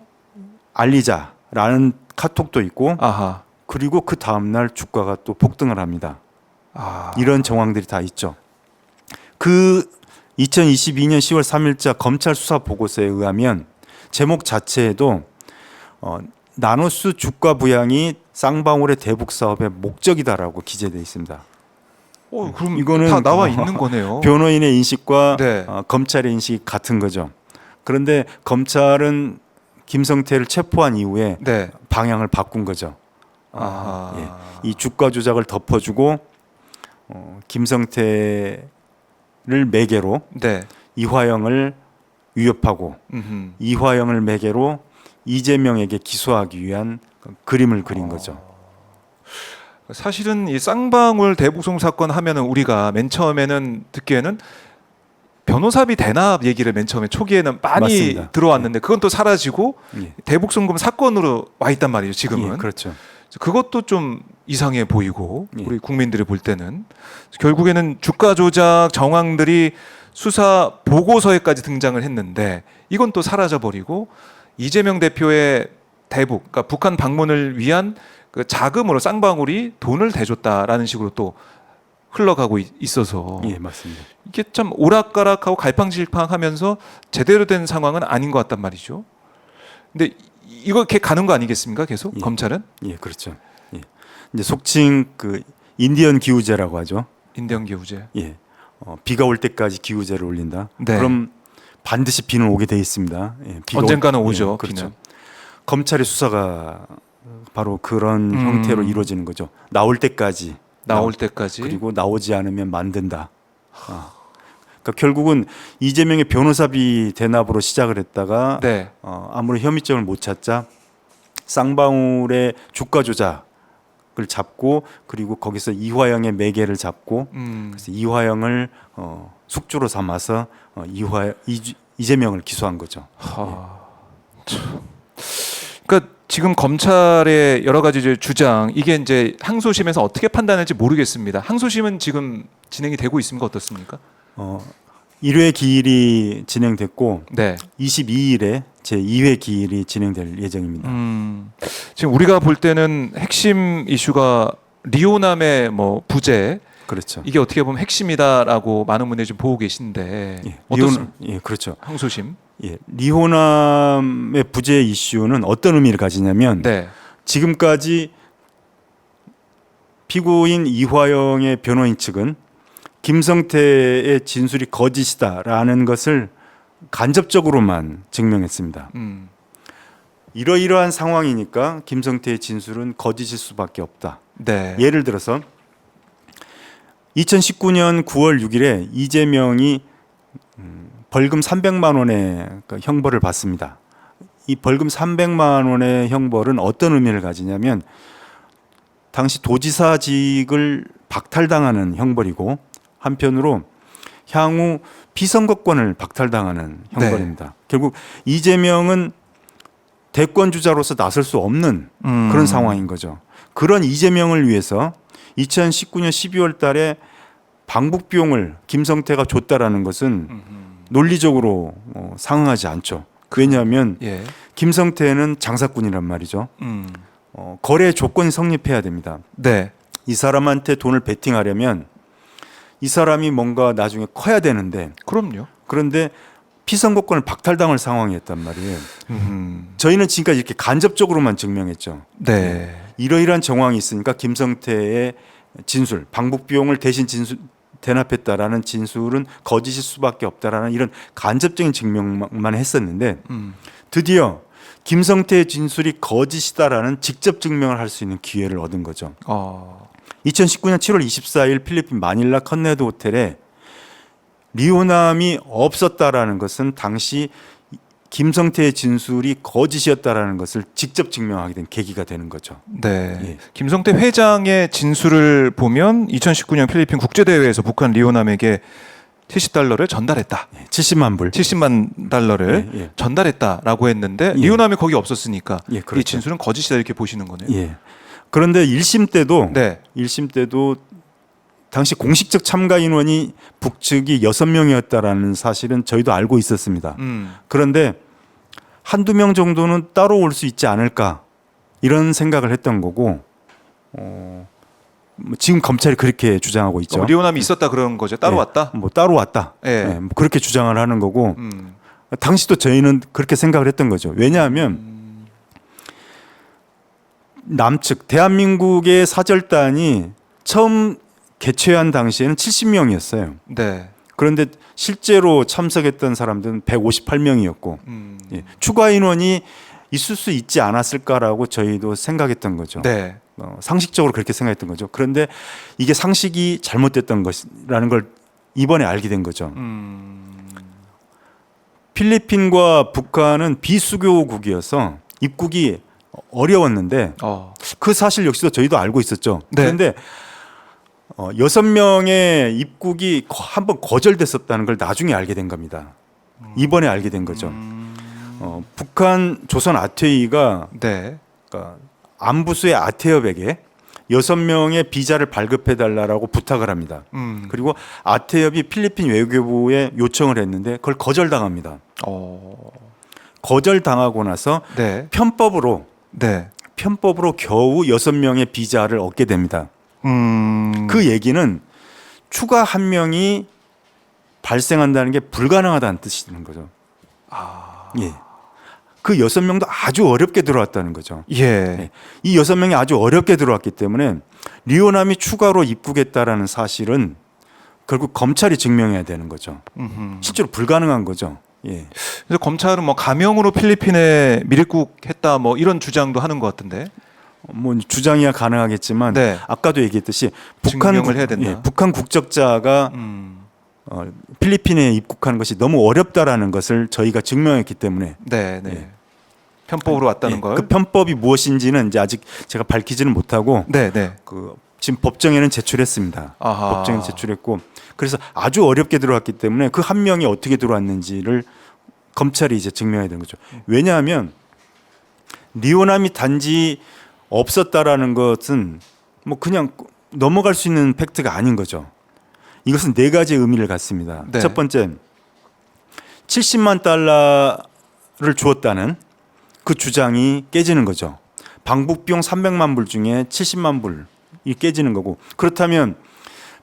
알리자라는 카톡도 있고 아하. 그리고 그 다음 날 주가가 또 폭등을 합니다. 아. 이런 정황들이 다 있죠. 그 2022년 10월 3일자 검찰 수사 보고서에 의하면 제목 자체에도 나노스 주가 부양이 쌍방울의 대북 사업의 목적이다라고 기재되어 있습니다. 그럼 이거는 다 나와 있는 거네요. 변호인의 인식과 네. 검찰의 인식이 같은 거죠. 그런데 검찰은 김성태를 체포한 이후에 네. 방향을 바꾼 거죠. 아하. 예. 이 주가 조작을 덮어주고 김성태를 매개로 네. 이화영을 위협하고 음흠. 이화영을 매개로 이재명에게 기소하기 위한 그림을 그린 거죠. 사실은 이 쌍방울 대북송 사건 하면은 우리가 맨 처음에는 듣기에는 변호사비 대납 얘기를 맨 처음에 초기에는 많이 맞습니다. 들어왔는데 그건 또 사라지고 예. 대북송금 사건으로 와 있단 말이죠. 지금은. 예, 그렇죠. 그것도 좀 이상해 보이고 예. 우리 국민들이 볼 때는 결국에는 주가 조작 정황들이 수사 보고서에까지 등장을 했는데 이건 또 사라져 버리고 이재명 대표의 대북, 그러니까 북한 방문을 위한 그 자금으로 쌍방울이 돈을 대줬다라는 식으로 또 흘러가고 있어서 예, 맞습니다. 이게 참 오락가락하고 갈팡질팡하면서 제대로 된 상황은 아닌 것 같단 말이죠. 근데 이거 이렇게 가는 거 아니겠습니까? 계속 예. 검찰은 예, 그렇죠. 예. 이제 속칭 그 인디언 기우제라고 하죠. 인대형 기후제. 예. 비가 올 때까지 기우제를 올린다. 네. 그럼 반드시 비는 오게 돼 있습니다. 예, 비가 언젠가는 올- 오죠. 예, 그렇죠. 비는. 검찰의 수사가 바로 그런 형태로 이루어지는 거죠. 나올 때까지 나올 때까지. 그리고 나오지 않으면 만든다. 그러니까 결국은 이재명의 변호사비 대납으로 시작을 했다가 네. 아무리 혐의점을 못 찾자 쌍방울의 주가 조작을 잡고 그리고 거기서 이화영의 매개를 잡고 그래서 이화영을 숙주로 삼아서 이재명을 기소한 거죠. 참. 그러니까 지금 검찰의 여러 가지 이제 주장 이게 이제 항소심에서 어떻게 판단할지 모르겠습니다. 항소심은 지금 진행이 되고 있습니까? 어떻습니까? 1회 기일이 진행됐고 네. 22일에 제 2회 기일이 진행될 예정입니다. 지금 우리가 볼 때는 핵심 이슈가 리오남의 뭐 부재 그렇죠. 이게 어떻게 보면 핵심이다라고 많은 분들이 지금 보고 계신데 예, 어떻습니까? 예, 그렇죠. 항소심. 예, 리호남의 부재 이슈는 어떤 의미를 가지냐면 네. 지금까지 피고인 이화영의 변호인 측은 김성태의 진술이 거짓이다라는 것을 간접적으로만 증명했습니다. 이러이러한 상황이니까 김성태의 진술은 거짓일 수밖에 없다. 네. 예를 들어서 2019년 9월 6일에 이재명이 벌금 300만 원의 형벌을 받습니다. 이 벌금 300만 원의 형벌은 어떤 의미를 가지냐면 당시 도지사직을 박탈당하는 형벌이고 한편으로 향후 피선거권을 박탈당하는 형벌입니다. 결국 이재명은 대권 주자로서 나설 수 없는 그런 상황인 거죠. 그런 이재명을 위해서 2019년 12월 달에 방북 비용을 김성태가 줬다라는 것은 논리적으로 상응하지 않죠. 왜냐하면 예. 김성태는 장사꾼이란 말이죠. 거래 조건이 성립해야 됩니다. 네. 이 사람한테 돈을 베팅하려면 이 사람이 뭔가 나중에 커야 되는데 그럼요. 그런데 피선거권을 박탈당할 상황이었단 말이에요. 음. 저희는 지금까지 이렇게 간접적으로만 증명했죠. 네. 이러이러한 정황이 있으니까 김성태의 진술, 방북 비용을 대신 대납했다라는 진술은 거짓일 수밖에 없다라는 이런 간접적인 증명만 했었는데 드디어 김성태의 진술이 거짓이다라는 직접 증명을 할 수 있는 기회를 얻은 거죠. 2019년 7월 24일 필리핀 마닐라 컨네도 호텔에 리오남이 없었다라는 것은 당시 김성태의 진술이 거짓이었다라는 것을 직접 증명하게 된 계기가 되는 거죠. 네. 예. 김성태 회장의 진술을 보면 2019년 필리핀 국제대회에서 북한 리오남에게 70달러를 전달했다. 70만 불. 70만 달러를 예, 예. 전달했다라고 했는데 예. 리오남이 거기 없었으니까 예, 그렇죠. 이 진술은 거짓이다 이렇게 보시는 거네요. 예. 그런데 1심 때도 네. 1심 때도 당시 공식적 참가 인원이 북측이 6명이었다라는 사실은 저희도 알고 있었습니다. 그런데 한두 명 정도는 따로 올 수 있지 않을까 이런 생각을 했던 거고 지금 검찰이 그렇게 주장하고 있죠. 리오남이 있었다 그런 거죠. 따로 예, 왔다. 뭐 따로 왔다. 예. 예, 뭐 그렇게 주장을 하는 거고 음. 당시도 저희는 그렇게 생각을 했던 거죠. 왜냐하면 남측 대한민국의 사절단이 처음 개최한 당시에는 70명이었어요. 네. 그런데 실제로 참석했던 사람들은 158명이었고 예, 추가 인원이 있을 수 있지 않았을까라고 저희도 생각했던 거죠. 네. 상식적으로 그렇게 생각했던 거죠. 그런데 이게 상식이 잘못됐던 것이라는 걸 이번에 알게 된 거죠. 필리핀과 북한은 비수교국이어서 입국이 어려웠는데 그 사실 역시도 저희도 알고 있었죠. 네. 그런데 6명의 입국이 한번 거절됐었다는 걸 나중에 알게 된 겁니다. 이번에 알게 된 거죠. 북한 조선 아태이가 네. 그러니까 안부수의 아태엽에게 6명의 비자를 발급해 달라고 부탁을 합니다. 그리고 아태엽이 필리핀 외교부에 요청을 했는데 그걸 거절당합니다. 거절당하고 나서 네. 편법으로 네. 겨우 6명의 비자를 얻게 됩니다. 그 얘기는 추가 한 명이 발생한다는 게 불가능하다는 뜻이는 거죠. 예. 그 6명도 아주 어렵게 들어왔다는 거죠. 예. 예. 이 6명이 아주 어렵게 들어왔기 때문에 리오남이 추가로 입국했다라는 사실은 결국 검찰이 증명해야 되는 거죠. 실제로 불가능한 거죠. 예. 그래서 검찰은 뭐 가명으로 필리핀에 밀국했다 뭐 이런 주장도 하는 것 같은데. 뭐 주장이야 가능하겠지만 네. 아까도 얘기했듯이 증명을 해야 된다. 북한 국적자가 필리핀에 입국하는 것이 너무 어렵다라는 것을 저희가 증명했기 때문에 네, 네. 예. 편법으로 왔다는 예, 걸. 그 편법이 무엇인지는 이제 아직 제가 밝히지는 못하고 네, 네. 그 지금 법정에는 제출했습니다. 아하. 법정에 제출했고 그래서 아주 어렵게 들어왔기 때문에 그 한 명이 어떻게 들어왔는지를 검찰이 이제 증명해야 되는 거죠. 왜냐하면 리오남이 단지 없었다라는 것은 뭐 그냥 넘어갈 수 있는 팩트가 아닌 거죠. 이것은 네 가지 의미를 갖습니다. 네. 첫 번째, 70만 달러를 주었다는 그 주장이 깨지는 거죠. 방북 비용 300만 불 중에 70만 불이 깨지는 거고 그렇다면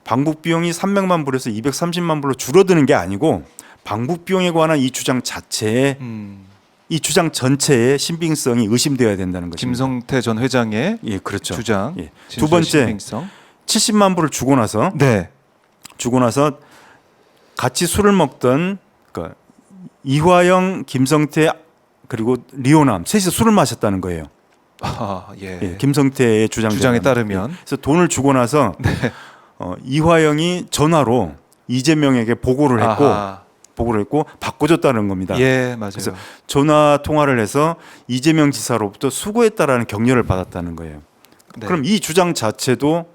방북 비용이 300만 불에서 230만 불로 줄어드는 게 아니고 방북 비용에 관한 이 주장 자체에 이 주장 전체의 신빙성이 의심되어야 된다는 것입니다. 김성태 전 회장의 예, 그렇죠. 주장. 예. 두 진술의 번째, 신빙성. 70만 불을 주고 나서 네. 같이 술을 먹던 그러니까 이화영, 김성태 그리고 리오남 셋이 술을 마셨다는 거예요. 아, 예. 예, 김성태의 주장에 따르면. 그래서 돈을 주고 나서 네. 이화영이 전화로 이재명에게 보고를 아하. 했고 바꿔줬다는 겁니다. 예, 맞아요. 그래서 전화 통화를 해서 이재명 지사로부터 수고했다라는 격려를 받았다는 거예요. 네. 그럼 이 주장 자체도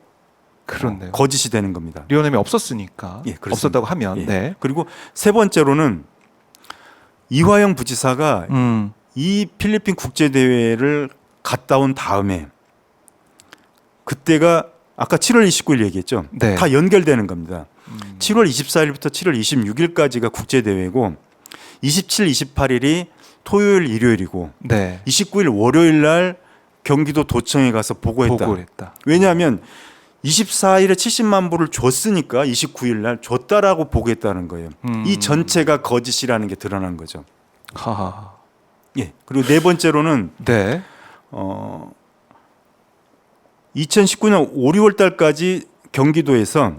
그렇네요. 거짓이 되는 겁니다. 리오남이 없었으니까. 예, 그렇습니다. 없었다고 하면. 예. 네. 그리고 세 번째로는 이화영 부지사가 이 필리핀 국제 대회를 갔다 온 다음에 그때가 아까 7월 29일 얘기했죠. 네. 다 연결되는 겁니다. 7월 24일부터 7월 26일까지가 국제 대회고 27, 28일이 토요일, 일요일이고 네. 29일 월요일 날 경기도 도청에 가서 보고했다. 보고를 했다. 왜냐하면 24일에 70만 불을 줬으니까 29일 날 줬다라고 보고했다는 거예요. 이 전체가 거짓이라는 게 드러난 거죠. 하하. 예. 그리고 네 번째로는 네. 2019년 5, 6월 달까지 경기도에서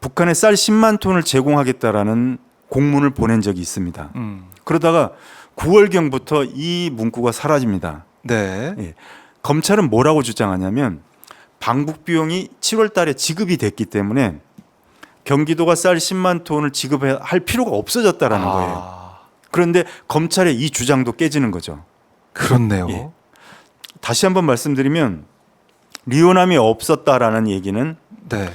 북한에 쌀 10만 톤을 제공하겠다라는 공문을 보낸 적이 있습니다. 그러다가 9월경부터 이 문구가 사라집니다. 네. 예. 검찰은 뭐라고 주장하냐면 방북 비용이 7월 달에 지급이 됐기 때문에 경기도가 쌀 10만 톤을 지급할 필요가 없어졌다라는 거예요. 그런데 검찰의 이 주장도 깨지는 거죠. 그렇네요. 예. 다시 한번 말씀드리면 리오남이 없었다라는 얘기는 네.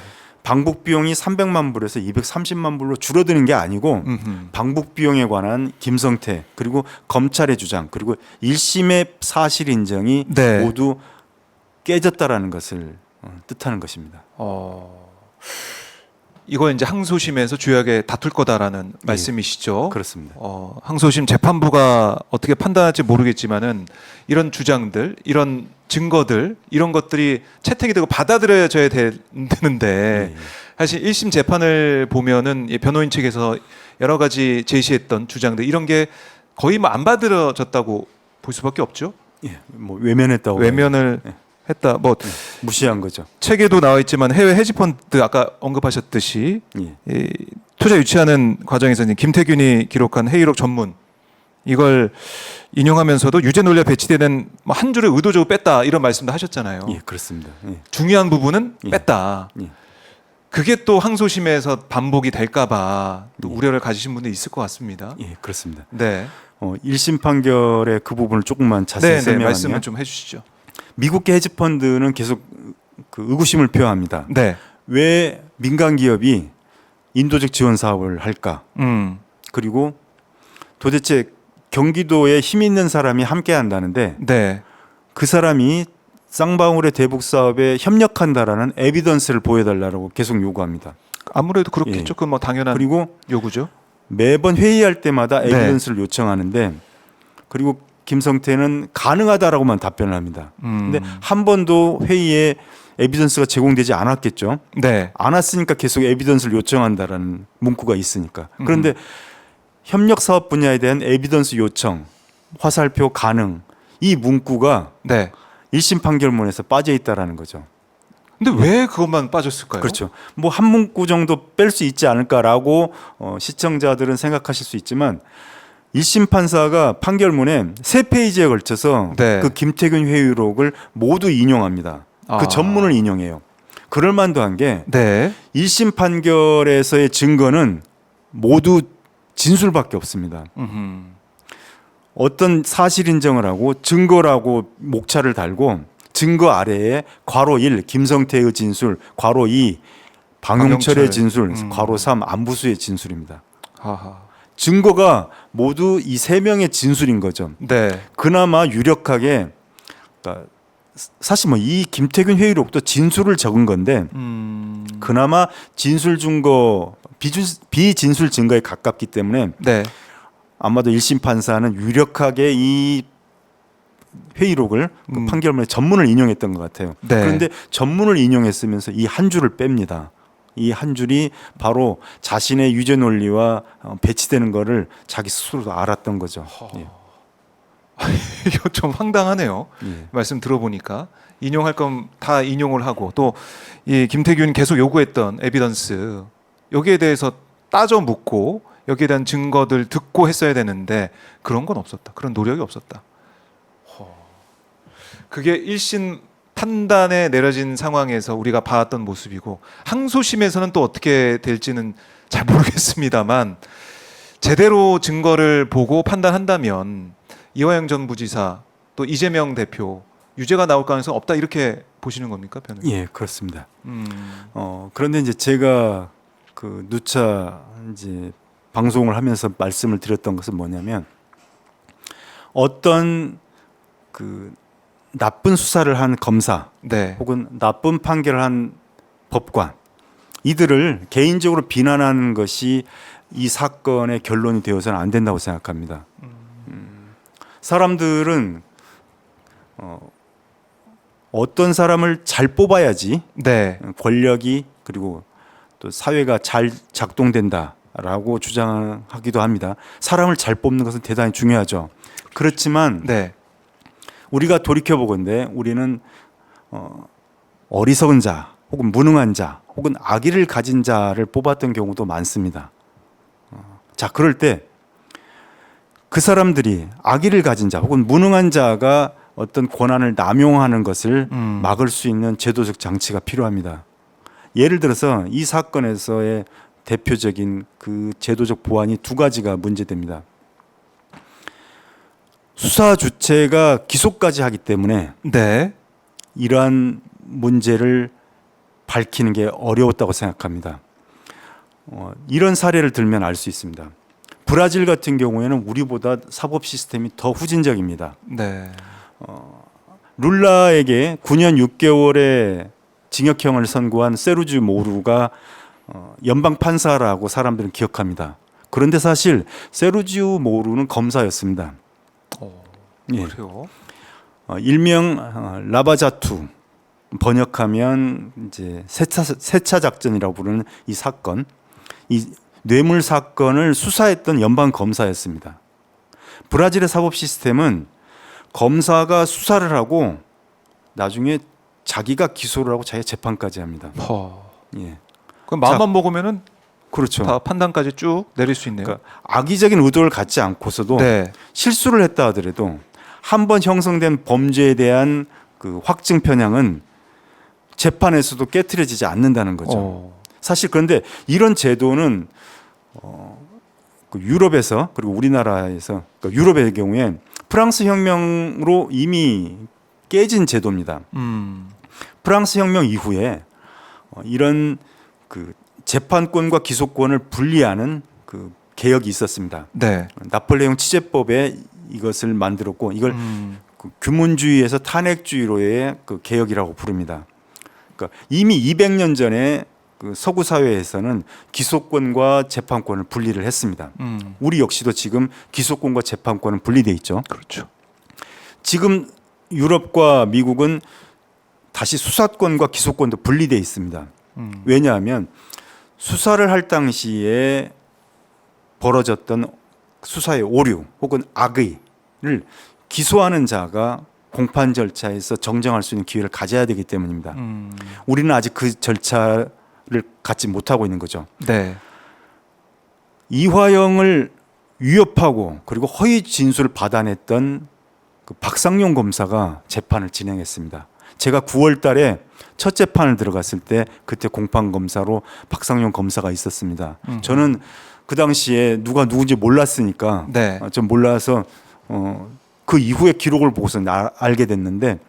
방북 비용이 300만 불에서 230만 불로 줄어드는 게 아니고 음흠. 방북 비용에 관한 김성태 그리고 검찰의 주장 그리고 1심의 사실 인정이 네. 모두 깨졌다라는 것을 뜻하는 것입니다. 이거 이제 항소심에서 주요하게 다툴 거다라는 예. 말씀이시죠. 그렇습니다. 항소심 재판부가 어떻게 판단할지 모르겠지만은 이런 주장들, 이런 증거들, 이런 것들이 채택이 되고 받아들여져야 되는데 예. 사실 1심 재판을 보면은 이 변호인 측에서 여러 가지 제시했던 주장들 이런 게 거의 뭐 안 받아들여졌다고 볼 수밖에 없죠. 예, 뭐 외면했다고 외면을 예. 했다. 뭐 무시한 거죠. 책에도 나와 있지만 해외 헤지펀드 아까 언급하셨듯이 예. 이 투자 유치하는 과정에서 이제 김태균이 기록한 회의록 전문 이걸 인용하면서도 유죄 논리가 배치되는 뭐한 줄을 의도적으로 뺐다 이런 말씀도 하셨잖아요. 예, 그렇습니다. 예. 중요한 부분은 예. 뺐다. 예. 그게 또 항소심에서 반복이 될까봐 또 예. 우려를 가지신 분도 있을 것 같습니다. 예, 그렇습니다. 네, 1심 판결의 그 부분을 조금만 자세히 네, 네, 설명하면 말씀을 좀 해주시죠. 미국계 헤지펀드는 계속 그 의구심을 표합니다. 네, 왜 민간 기업이 인도적 지원 사업을 할까? 그리고 도대체 경기도에 힘 있는 사람이 함께 한다는데 네, 그 사람이 쌍방울의 대북 사업에 협력한다라는 에비던스를 보여달라고 계속 요구합니다. 아무래도 그렇겠죠. 예. 그 뭐 당연한 그리고 요구죠. 매번 회의할 때마다 네. 에비던스를 요청하는데 그리고 김성태는 가능하다라고만 답변을 합니다. 근데 한 번도 회의에 에비던스가 제공되지 않았겠죠. 네, 안 왔으니까 계속 에비던스를 요청한다라는 문구가 있으니까. 그런데 협력 사업 분야에 대한 에비던스 요청, 화살표 가능 이 문구가 네. 1심 판결문에서 빠져 있다라는 거죠. 근데 왜 그것만 빠졌을까요? 그렇죠. 뭐 한 문구 정도 뺄 수 있지 않을까라고 시청자들은 생각하실 수 있지만 1심 판사가 판결문에 3페이지에 걸쳐서 네. 그 김태균 회의록을 모두 인용합니다. 아. 그 전문을 인용해요. 그럴 만도 한 게 네. 1심 판결에서의 증거는 모두 진술밖에 없습니다. 어떤 사실 인정을 하고 증거라고 목차를 달고 증거 아래에 괄호 1 김성태의 진술, 괄호 2 방용철의 방용철. 진술, 괄호 3 안부수의 진술입니다. 하하. 증거가 모두 이 세 명의 진술인 거죠. 네. 그나마 유력하게 그러니까 사실 뭐 이 김태균 회의록도 진술을 적은 건데 그나마 진술 증거 비진술 증거에 가깝기 때문에 네. 아마도 1심 판사는 유력하게 이 회의록을 그 판결문에 전문을 인용했던 것 같아요. 네. 그런데 전문을 인용했으면서 이 한 줄을 뺍니다. 이 한 줄이 바로 자신의 유죄 논리와 배치되는 거를 자기 스스로도 알았던 거죠. 예. 이거 좀 황당하네요. 예. 말씀 들어보니까 인용할 건 다 인용을 하고 또 이 김태균 계속 요구했던 에비던스 여기에 대해서 따져 묻고 여기에 대한 증거들 듣고 했어야 되는데 그런 건 없었다. 그런 노력이 없었다. 그게 1심 판단에 내려진 상황에서 우리가 봐왔던 모습이고 항소심에서는 또 어떻게 될지는 잘 모르겠습니다만 제대로 증거를 보고 판단한다면 이화영 전 부지사 또 이재명 대표 유죄가 나올 가능성 없다 이렇게 보시는 겁니까, 변호사님? 예, 그렇습니다. 그런데 이제 제가 그 누차 이제 방송을 하면서 말씀을 드렸던 것은 뭐냐면 어떤 그 나쁜 수사를 한 검사 네. 혹은 나쁜 판결을 한 법관 이들을 개인적으로 비난하는 것이 이 사건의 결론이 되어서는 안 된다고 생각합니다. 사람들은 어떤 사람을 잘 뽑아야지 네. 권력이 그리고 또 사회가 잘 작동된다라고 주장하기도 합니다. 사람을 잘 뽑는 것은 대단히 중요하죠. 그렇지만 네. 우리가 돌이켜보건대 우리는 어리석은 자 혹은 무능한 자 혹은 악의를 가진 자를 뽑았던 경우도 많습니다. 자, 그럴 때 그 사람들이 악의를 가진 자 혹은 무능한 자가 어떤 권한을 남용하는 것을 막을 수 있는 제도적 장치가 필요합니다. 예를 들어서 이 사건에서의 대표적인 그 제도적 보완이 두 가지가 문제됩니다. 수사 주체가 기소까지 하기 때문에 네. 이러한 문제를 밝히는 게 어려웠다고 생각합니다. 이런 사례를 들면 알 수 있습니다. 브라질 같은 경우에는 우리보다 사법 시스템이 더 후진적입니다. 네. 룰라에게 9년 6개월의 징역형을 선고한 세르지오 모루가 연방 판사라고 사람들은 기억합니다. 그런데 사실 세르지오 모루는 검사였습니다. 예. 그래요? 일명 라바자투, 번역하면 이제 세차 작전이라고 부르는 이 사건, 이 뇌물 사건을 수사했던 연방 검사였습니다. 브라질의 사법 시스템은 검사가 수사를 하고 나중에 자기가 기소를 하고 자기가 재판까지 합니다. 예. 그럼 마음만 먹으면은 그렇죠. 다 판단까지 쭉 내릴 수 있네요. 그러니까 악의적인 의도를 갖지 않고서도 네. 실수를 했다 하더라도 한 번 형성된 범죄에 대한 그 확증 편향은 재판에서도 깨트려지지 않는다는 거죠. 사실 그런데 이런 제도는 그 유럽에서 그리고 우리나라에서 그러니까 유럽의 경우에 프랑스 혁명으로 이미 깨진 제도입니다. 프랑스 혁명 이후에 이런 그 재판권과 기소권을 분리하는 그 개혁이 있었습니다. 네. 나폴레옹 치제법에 이것을 만들었고 이걸 그 규문주의에서 탄핵주의로의 그 개혁이라고 부릅니다. 그러니까 이미 200년 전에 그 서구 사회에서는 기소권과 재판권을 분리를 했습니다. 우리 역시도 지금 기소권과 재판권은 분리돼 있죠. 그렇죠. 지금 유럽과 미국은 다시 수사권과 기소권도 분리돼 있습니다. 왜냐하면 수사를 할 당시에 벌어졌던 수사의 오류 혹은 악의를 기소하는 자가 공판 절차에서 정정할 수 있는 기회를 가져야 되기 때문입니다. 우리는 아직 그 절차를 갖지 못하고 있는 거죠. 네. 이화영을 위협하고 그리고 허위 진술을 받아냈던 그 박상용 검사가 재판을 진행했습니다. 제가 9월 달에 첫 재판을 들어갔을 때 그때 공판 검사로 박상용 검사가 있었습니다. 저는 그 당시에 누가 누군지 몰랐으니까 네. 좀 몰라서 그 이후에 기록을 보고서 알게 됐는데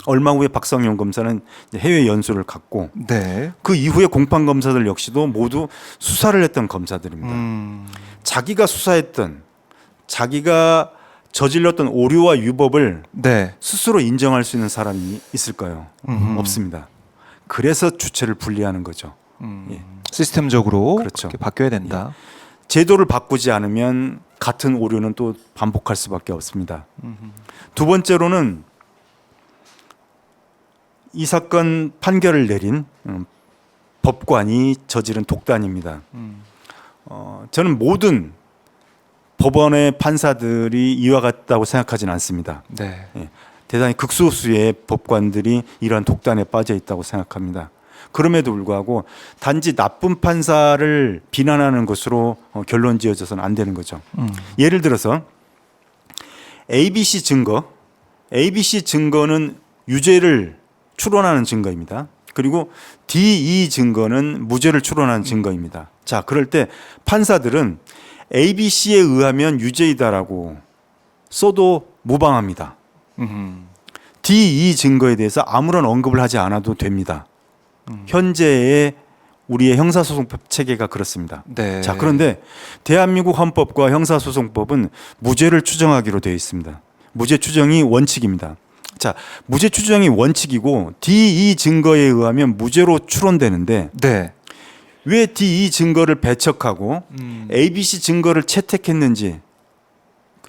얼마 후에 박상용 검사는 해외 연수를 갔고 네. 그 이후에 공판 검사들 역시도 모두 수사를 했던 검사들입니다. 자기가 수사했던 자기가 저질렀던 오류와 유법을 네. 스스로 인정할 수 있는 사람이 있을까요? 없습니다. 그래서 주체를 분리하는 거죠. 예. 시스템적으로 그렇죠. 그렇게 바뀌어야 된다. 제도를 바꾸지 않으면 같은 오류는 또 반복할 수밖에 없습니다. 두 번째로는 이 사건 판결을 내린 법관이 저지른 독단입니다. 저는 모든 법원의 판사들이 이와 같다고 생각하지는 않습니다. 네. 예, 대단히 극소수의 법관들이 이러한 독단에 빠져 있다고 생각합니다. 그럼에도 불구하고 단지 나쁜 판사를 비난하는 것으로 결론 지어져서는 안 되는 거죠. 예를 들어서 ABC 증거는 유죄를 추론하는 증거입니다. 그리고 DE 증거는 무죄를 추론하는 증거입니다. 자, 그럴 때 판사들은 ABC에 의하면 유죄이다라고 써도 무방합니다. DE 증거에 대해서 아무런 언급을 하지 않아도 됩니다. 현재의 우리의 형사소송법 체계가 그렇습니다. 네. 자, 그런데 대한민국 헌법과 형사소송법은 무죄를 추정하기로 되어 있습니다. 무죄 추정이 원칙입니다. 자, 무죄 추정이 원칙이고 DE 증거에 의하면 무죄로 추론되는데 네. 왜 DE 증거를 배척하고 ABC 증거를 채택했는지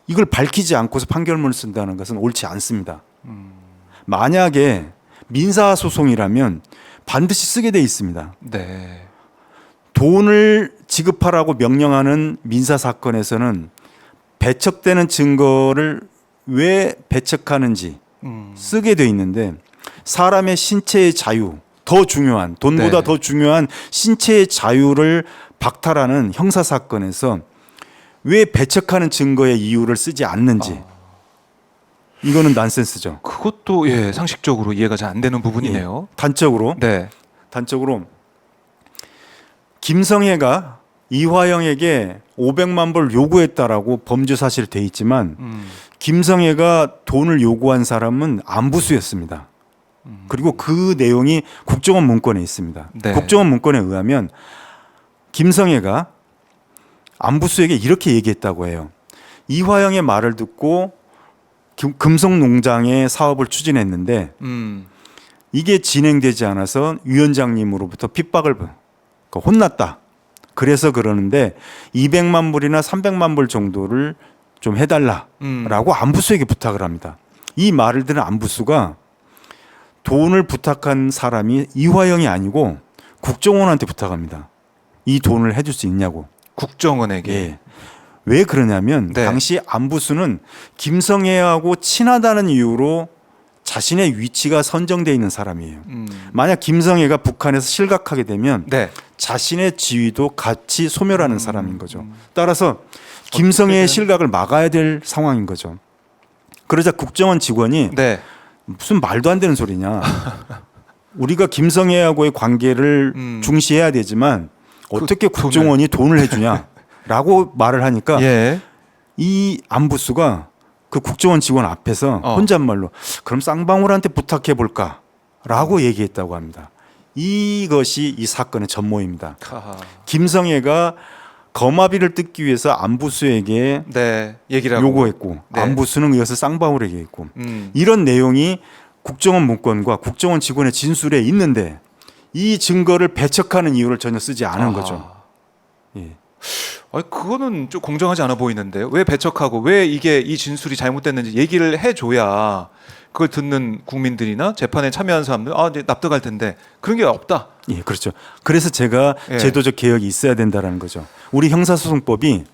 이걸 밝히지 않고서 판결문을 쓴다는 것은 옳지 않습니다. 만약에 민사소송이라면 반드시 쓰게 돼 있습니다. 네. 돈을 지급하라고 명령하는 민사사건에서는 배척되는 증거를 왜 배척하는지 쓰게 돼 있는데 사람의 신체의 자유, 더 중요한 돈보다 네. 더 중요한 신체의 자유를 박탈하는 형사사건에서 왜 배척하는 증거의 이유를 쓰지 않는지 이거는 난센스죠. 그것도 예, 상식적으로 이해가 잘 안 되는 부분이네요. 단적으로 네. 김성애가 이화영에게 500만 불 요구했다라고 범죄 사실이 돼 있지만 김성애가 돈을 요구한 사람은 안부수였습니다. 그리고 그 내용이 국정원 문건에 있습니다. 네. 국정원 문건에 의하면 김성애가 안부수에게 이렇게 얘기했다고 해요. 이화영의 말을 듣고 금속농장의 사업을 추진했는데 이게 진행되지 않아서 위원장님으로부터 핍박을 혼났다. 그래서 그러는데 200만 불이나 300만 불 정도를 좀 해달라라고 안부수에게 부탁을 합니다. 이 말을 들은 안부수가 돈을 부탁한 사람이 이화영이 아니고 국정원한테 부탁합니다. 이 돈을 해줄 수 있냐고. 국정원에게. 예. 왜 그러냐면 네. 당시 안부수는 김성애하고 친하다는 이유로 자신의 위치가 선정돼 있는 사람이에요. 만약 김성애가 북한에서 실각하게 되면 네. 자신의 지위도 같이 소멸하는 사람인 거죠. 따라서 김성애의 실각을 막아야 될 상황인 거죠. 그러자 국정원 직원이 네. 무슨 말도 안 되는 소리냐. 우리가 김성애하고의 관계를 중시해야 되지만 어떻게 국정원이 돈을 해주냐라고 말을 하니까 예. 이 안부수가 그 국정원 직원 앞에서 혼잣말로 그럼 쌍방울한테 부탁해 볼까라고 얘기했다고 합니다. 이것이 이 사건의 전모입니다. 하하. 김성애가 거마비를 뜯기 위해서 안부수에게 네. 얘기를 하고. 요구했고 네. 안부수는 이것을 쌍방울에게 했고 음. 이런 내용이 국정원 문건과 국정원 직원의 진술에 있는데 이 증거를 배척하는 이유를 전혀 쓰지 않은 아하. 거죠. 예. 아니, 그거는 좀 공정하지 않아 보이는데요. 왜 배척하고 왜 이게 이 진술이 잘못됐는지 얘기를 해줘야 그걸 듣는 국민들이나 재판에 참여한 사람들 이제 납득할 텐데 그런 게 없다. 예, 그렇죠. 그래서 제가 예. 제도적 개혁이 있어야 된다라는 거죠. 우리 형사소송법이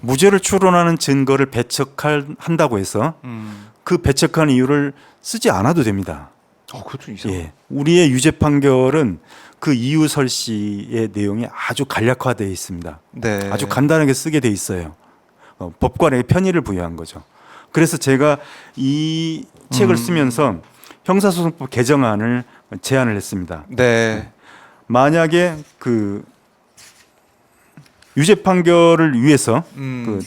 무죄를 추론하는 증거를 배척한다고 해서 그 배척하는 이유를 쓰지 않아도 됩니다. 그것도 좀 이상해. 예. 우리의 유죄 판결은 그 이유 설시의 내용이 아주 간략화되어 있습니다. 네. 아주 간단하게 쓰게 돼 있어요. 법관에게 편의를 부여한 거죠. 그래서 제가 이 책을 쓰면서 형사소송법 개정안을 제안을 했습니다. 네. 만약에 그 유죄 판결을 위해서 그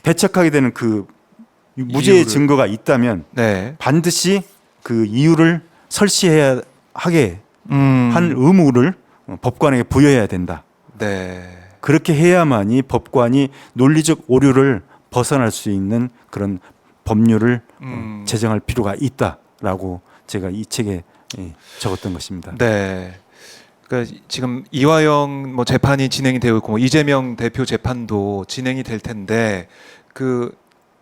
배척하게 되는 그 무죄의 이유를. 증거가 있다면 네. 반드시 그 이유를 설시해야 하게 한 의무를 법관에게 부여해야 된다. 네. 그렇게 해야만이 법관이 논리적 오류를 벗어날 수 있는 그런 법률을 제정할 필요가 있다라고 제가 이 책에 적었던 것입니다. 네. 그러니까 지금 이화영 재판이 진행이 되고 있고 이재명 대표 재판도 진행이 될 텐데 그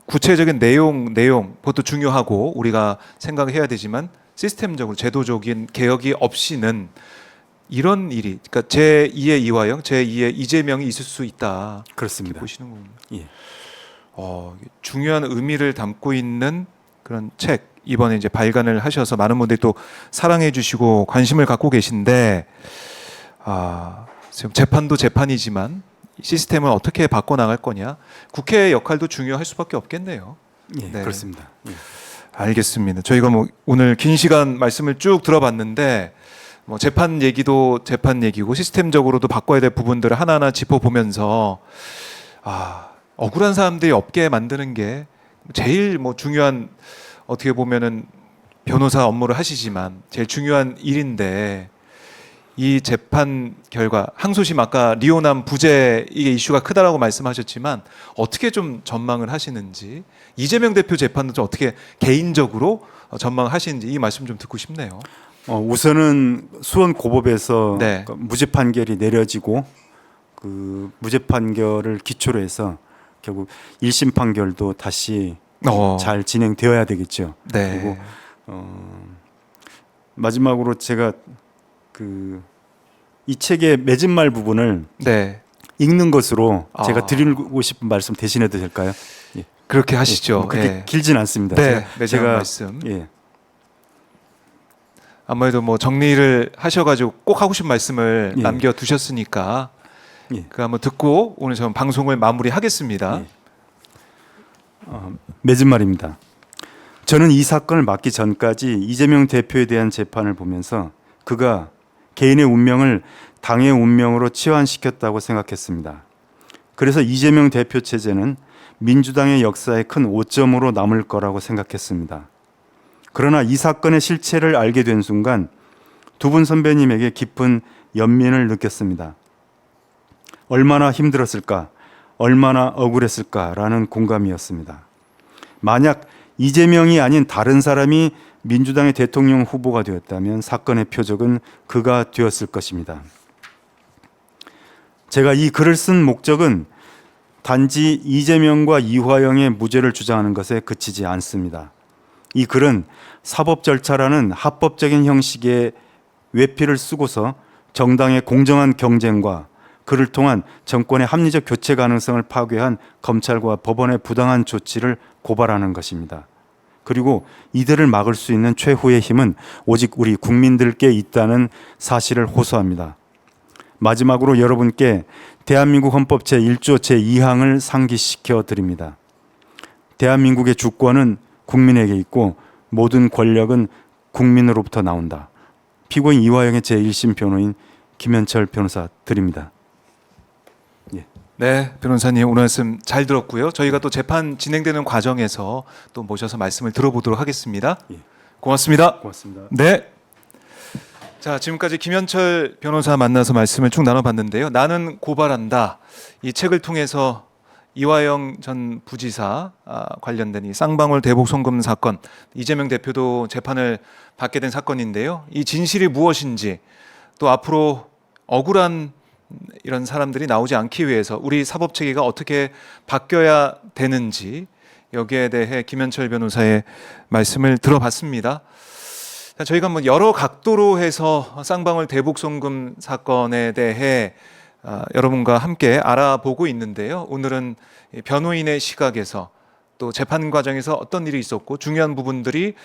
구체적인 내용 그것도 중요하고 우리가 생각을 해야 되지만 시스템적으로 제도적인 개혁이 없이는 이런 일이 그러니까 제2의 이화영, 제2의 이재명이 있을 수 있다. 그렇습니다. 보시는 거군요. 예. 중요한 의미를 담고 있는 그런 책 이번에 이제 발간을 하셔서 많은 분들이 또 사랑해 주시고 관심을 갖고 계신데 지금 재판도 재판이지만 시스템을 어떻게 바꿔 나갈 거냐 국회의 역할도 중요할 수밖에 없겠네요. 예, 네. 그렇습니다. 예. 알겠습니다. 저희가 오늘 긴 시간 말씀을 쭉 들어봤는데 재판 얘기도 재판 얘기고 시스템적으로도 바꿔야 될 부분들을 하나하나 짚어보면서 억울한 사람들이 없게 만드는 게 제일 중요한 어떻게 보면은 변호사 업무를 하시지만 제일 중요한 일인데 이 재판 결과 항소심 아까 리오남 부재 이게 이슈가 크다라고 말씀하셨지만 어떻게 좀 전망을 하시는지 이재명 대표 재판도 좀 어떻게 개인적으로 전망을 하시는지 이 말씀 좀 듣고 싶네요. 우선은 수원 고법에서 네. 무죄 판결이 내려지고 그 무죄 판결을 기초로 해서 결국 1심 판결도 다시 잘 진행되어야 되겠죠. 네. 그리고 마지막으로 제가 이 책의 맺은말 부분을 네. 읽는 것으로 제가 드리고 싶은 말씀 대신해도 될까요? 예. 그렇게 하시죠. 그렇게 예. 길진 않습니다. 네. 제가 말씀. 예. 아무래도 정리를 하셔가지고 꼭 하고 싶은 말씀을 예. 남겨 두셨으니까 예. 그 한번 듣고 오늘 저는 방송을 마무리하겠습니다. 예. 맺은 말입니다. 저는 이 사건을 맡기 전까지 이재명 대표에 대한 재판을 보면서 그가 개인의 운명을 당의 운명으로 치환시켰다고 생각했습니다. 그래서 이재명 대표 체제는 민주당의 역사에 큰 오점으로 남을 거라고 생각했습니다. 그러나 이 사건의 실체를 알게 된 순간 두 분 선배님에게 깊은 연민을 느꼈습니다. 얼마나 힘들었을까, 얼마나 억울했을까라는 공감이었습니다. 만약 이재명이 아닌 다른 사람이 민주당의 대통령 후보가 되었다면 사건의 표적은 그가 되었을 것입니다. 제가 이 글을 쓴 목적은 단지 이재명과 이화영의 무죄를 주장하는 것에 그치지 않습니다. 이 글은 사법 절차라는 합법적인 형식의 외피를 쓰고서 정당의 공정한 경쟁과 그를 통한 정권의 합리적 교체 가능성을 파괴한 검찰과 법원의 부당한 조치를 고발하는 것입니다. 그리고 이들을 막을 수 있는 최후의 힘은 오직 우리 국민들께 있다는 사실을 호소합니다. 마지막으로 여러분께 대한민국 헌법 제1조 제2항을 상기시켜 드립니다. 대한민국의 주권은 국민에게 있고 모든 권력은 국민으로부터 나온다. 피고인 이화영의 제1심 변호인 김현철 변호사 드립니다. 네, 변호사님 오늘 말씀 잘 들었고요. 저희가 또 재판 진행되는 과정에서 또 모셔서 말씀을 들어보도록 하겠습니다. 고맙습니다. 고맙습니다. 네. 자, 지금까지 김현철 변호사 만나서 말씀을 쭉 나눠봤는데요. 나는 고발한다. 이 책을 통해서 이화영 전 부지사 관련된 이 쌍방울 대북 송금 사건, 이재명 대표도 재판을 받게 된 사건인데요. 이 진실이 무엇인지, 또 앞으로 억울한 이런 사람들이 나오지 않기 위해서 우리 사법 체계가 어떻게 바뀌어야 되는지, 여기에 대해 김현철 변호사의 말씀을 들어봤습니다. 저희가 뭐 여러 각도로 해서 쌍방울 대북 송금 사건에 대해 여러분과 함께 알아보고 있는데요. 오늘은 변호인의 시각에서 또 재판 과정에서 어떤 일이 있었고 중요한 부분들이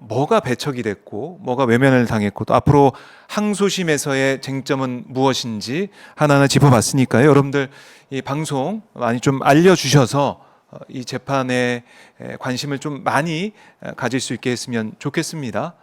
뭐가 배척이 됐고 뭐가 외면을 당했고 또 앞으로 항소심에서의 쟁점은 무엇인지 하나하나 짚어봤으니까요. 여러분들 이 방송 많이 좀 알려주셔서 이 재판에 관심을 좀 많이 가질 수 있게 했으면 좋겠습니다.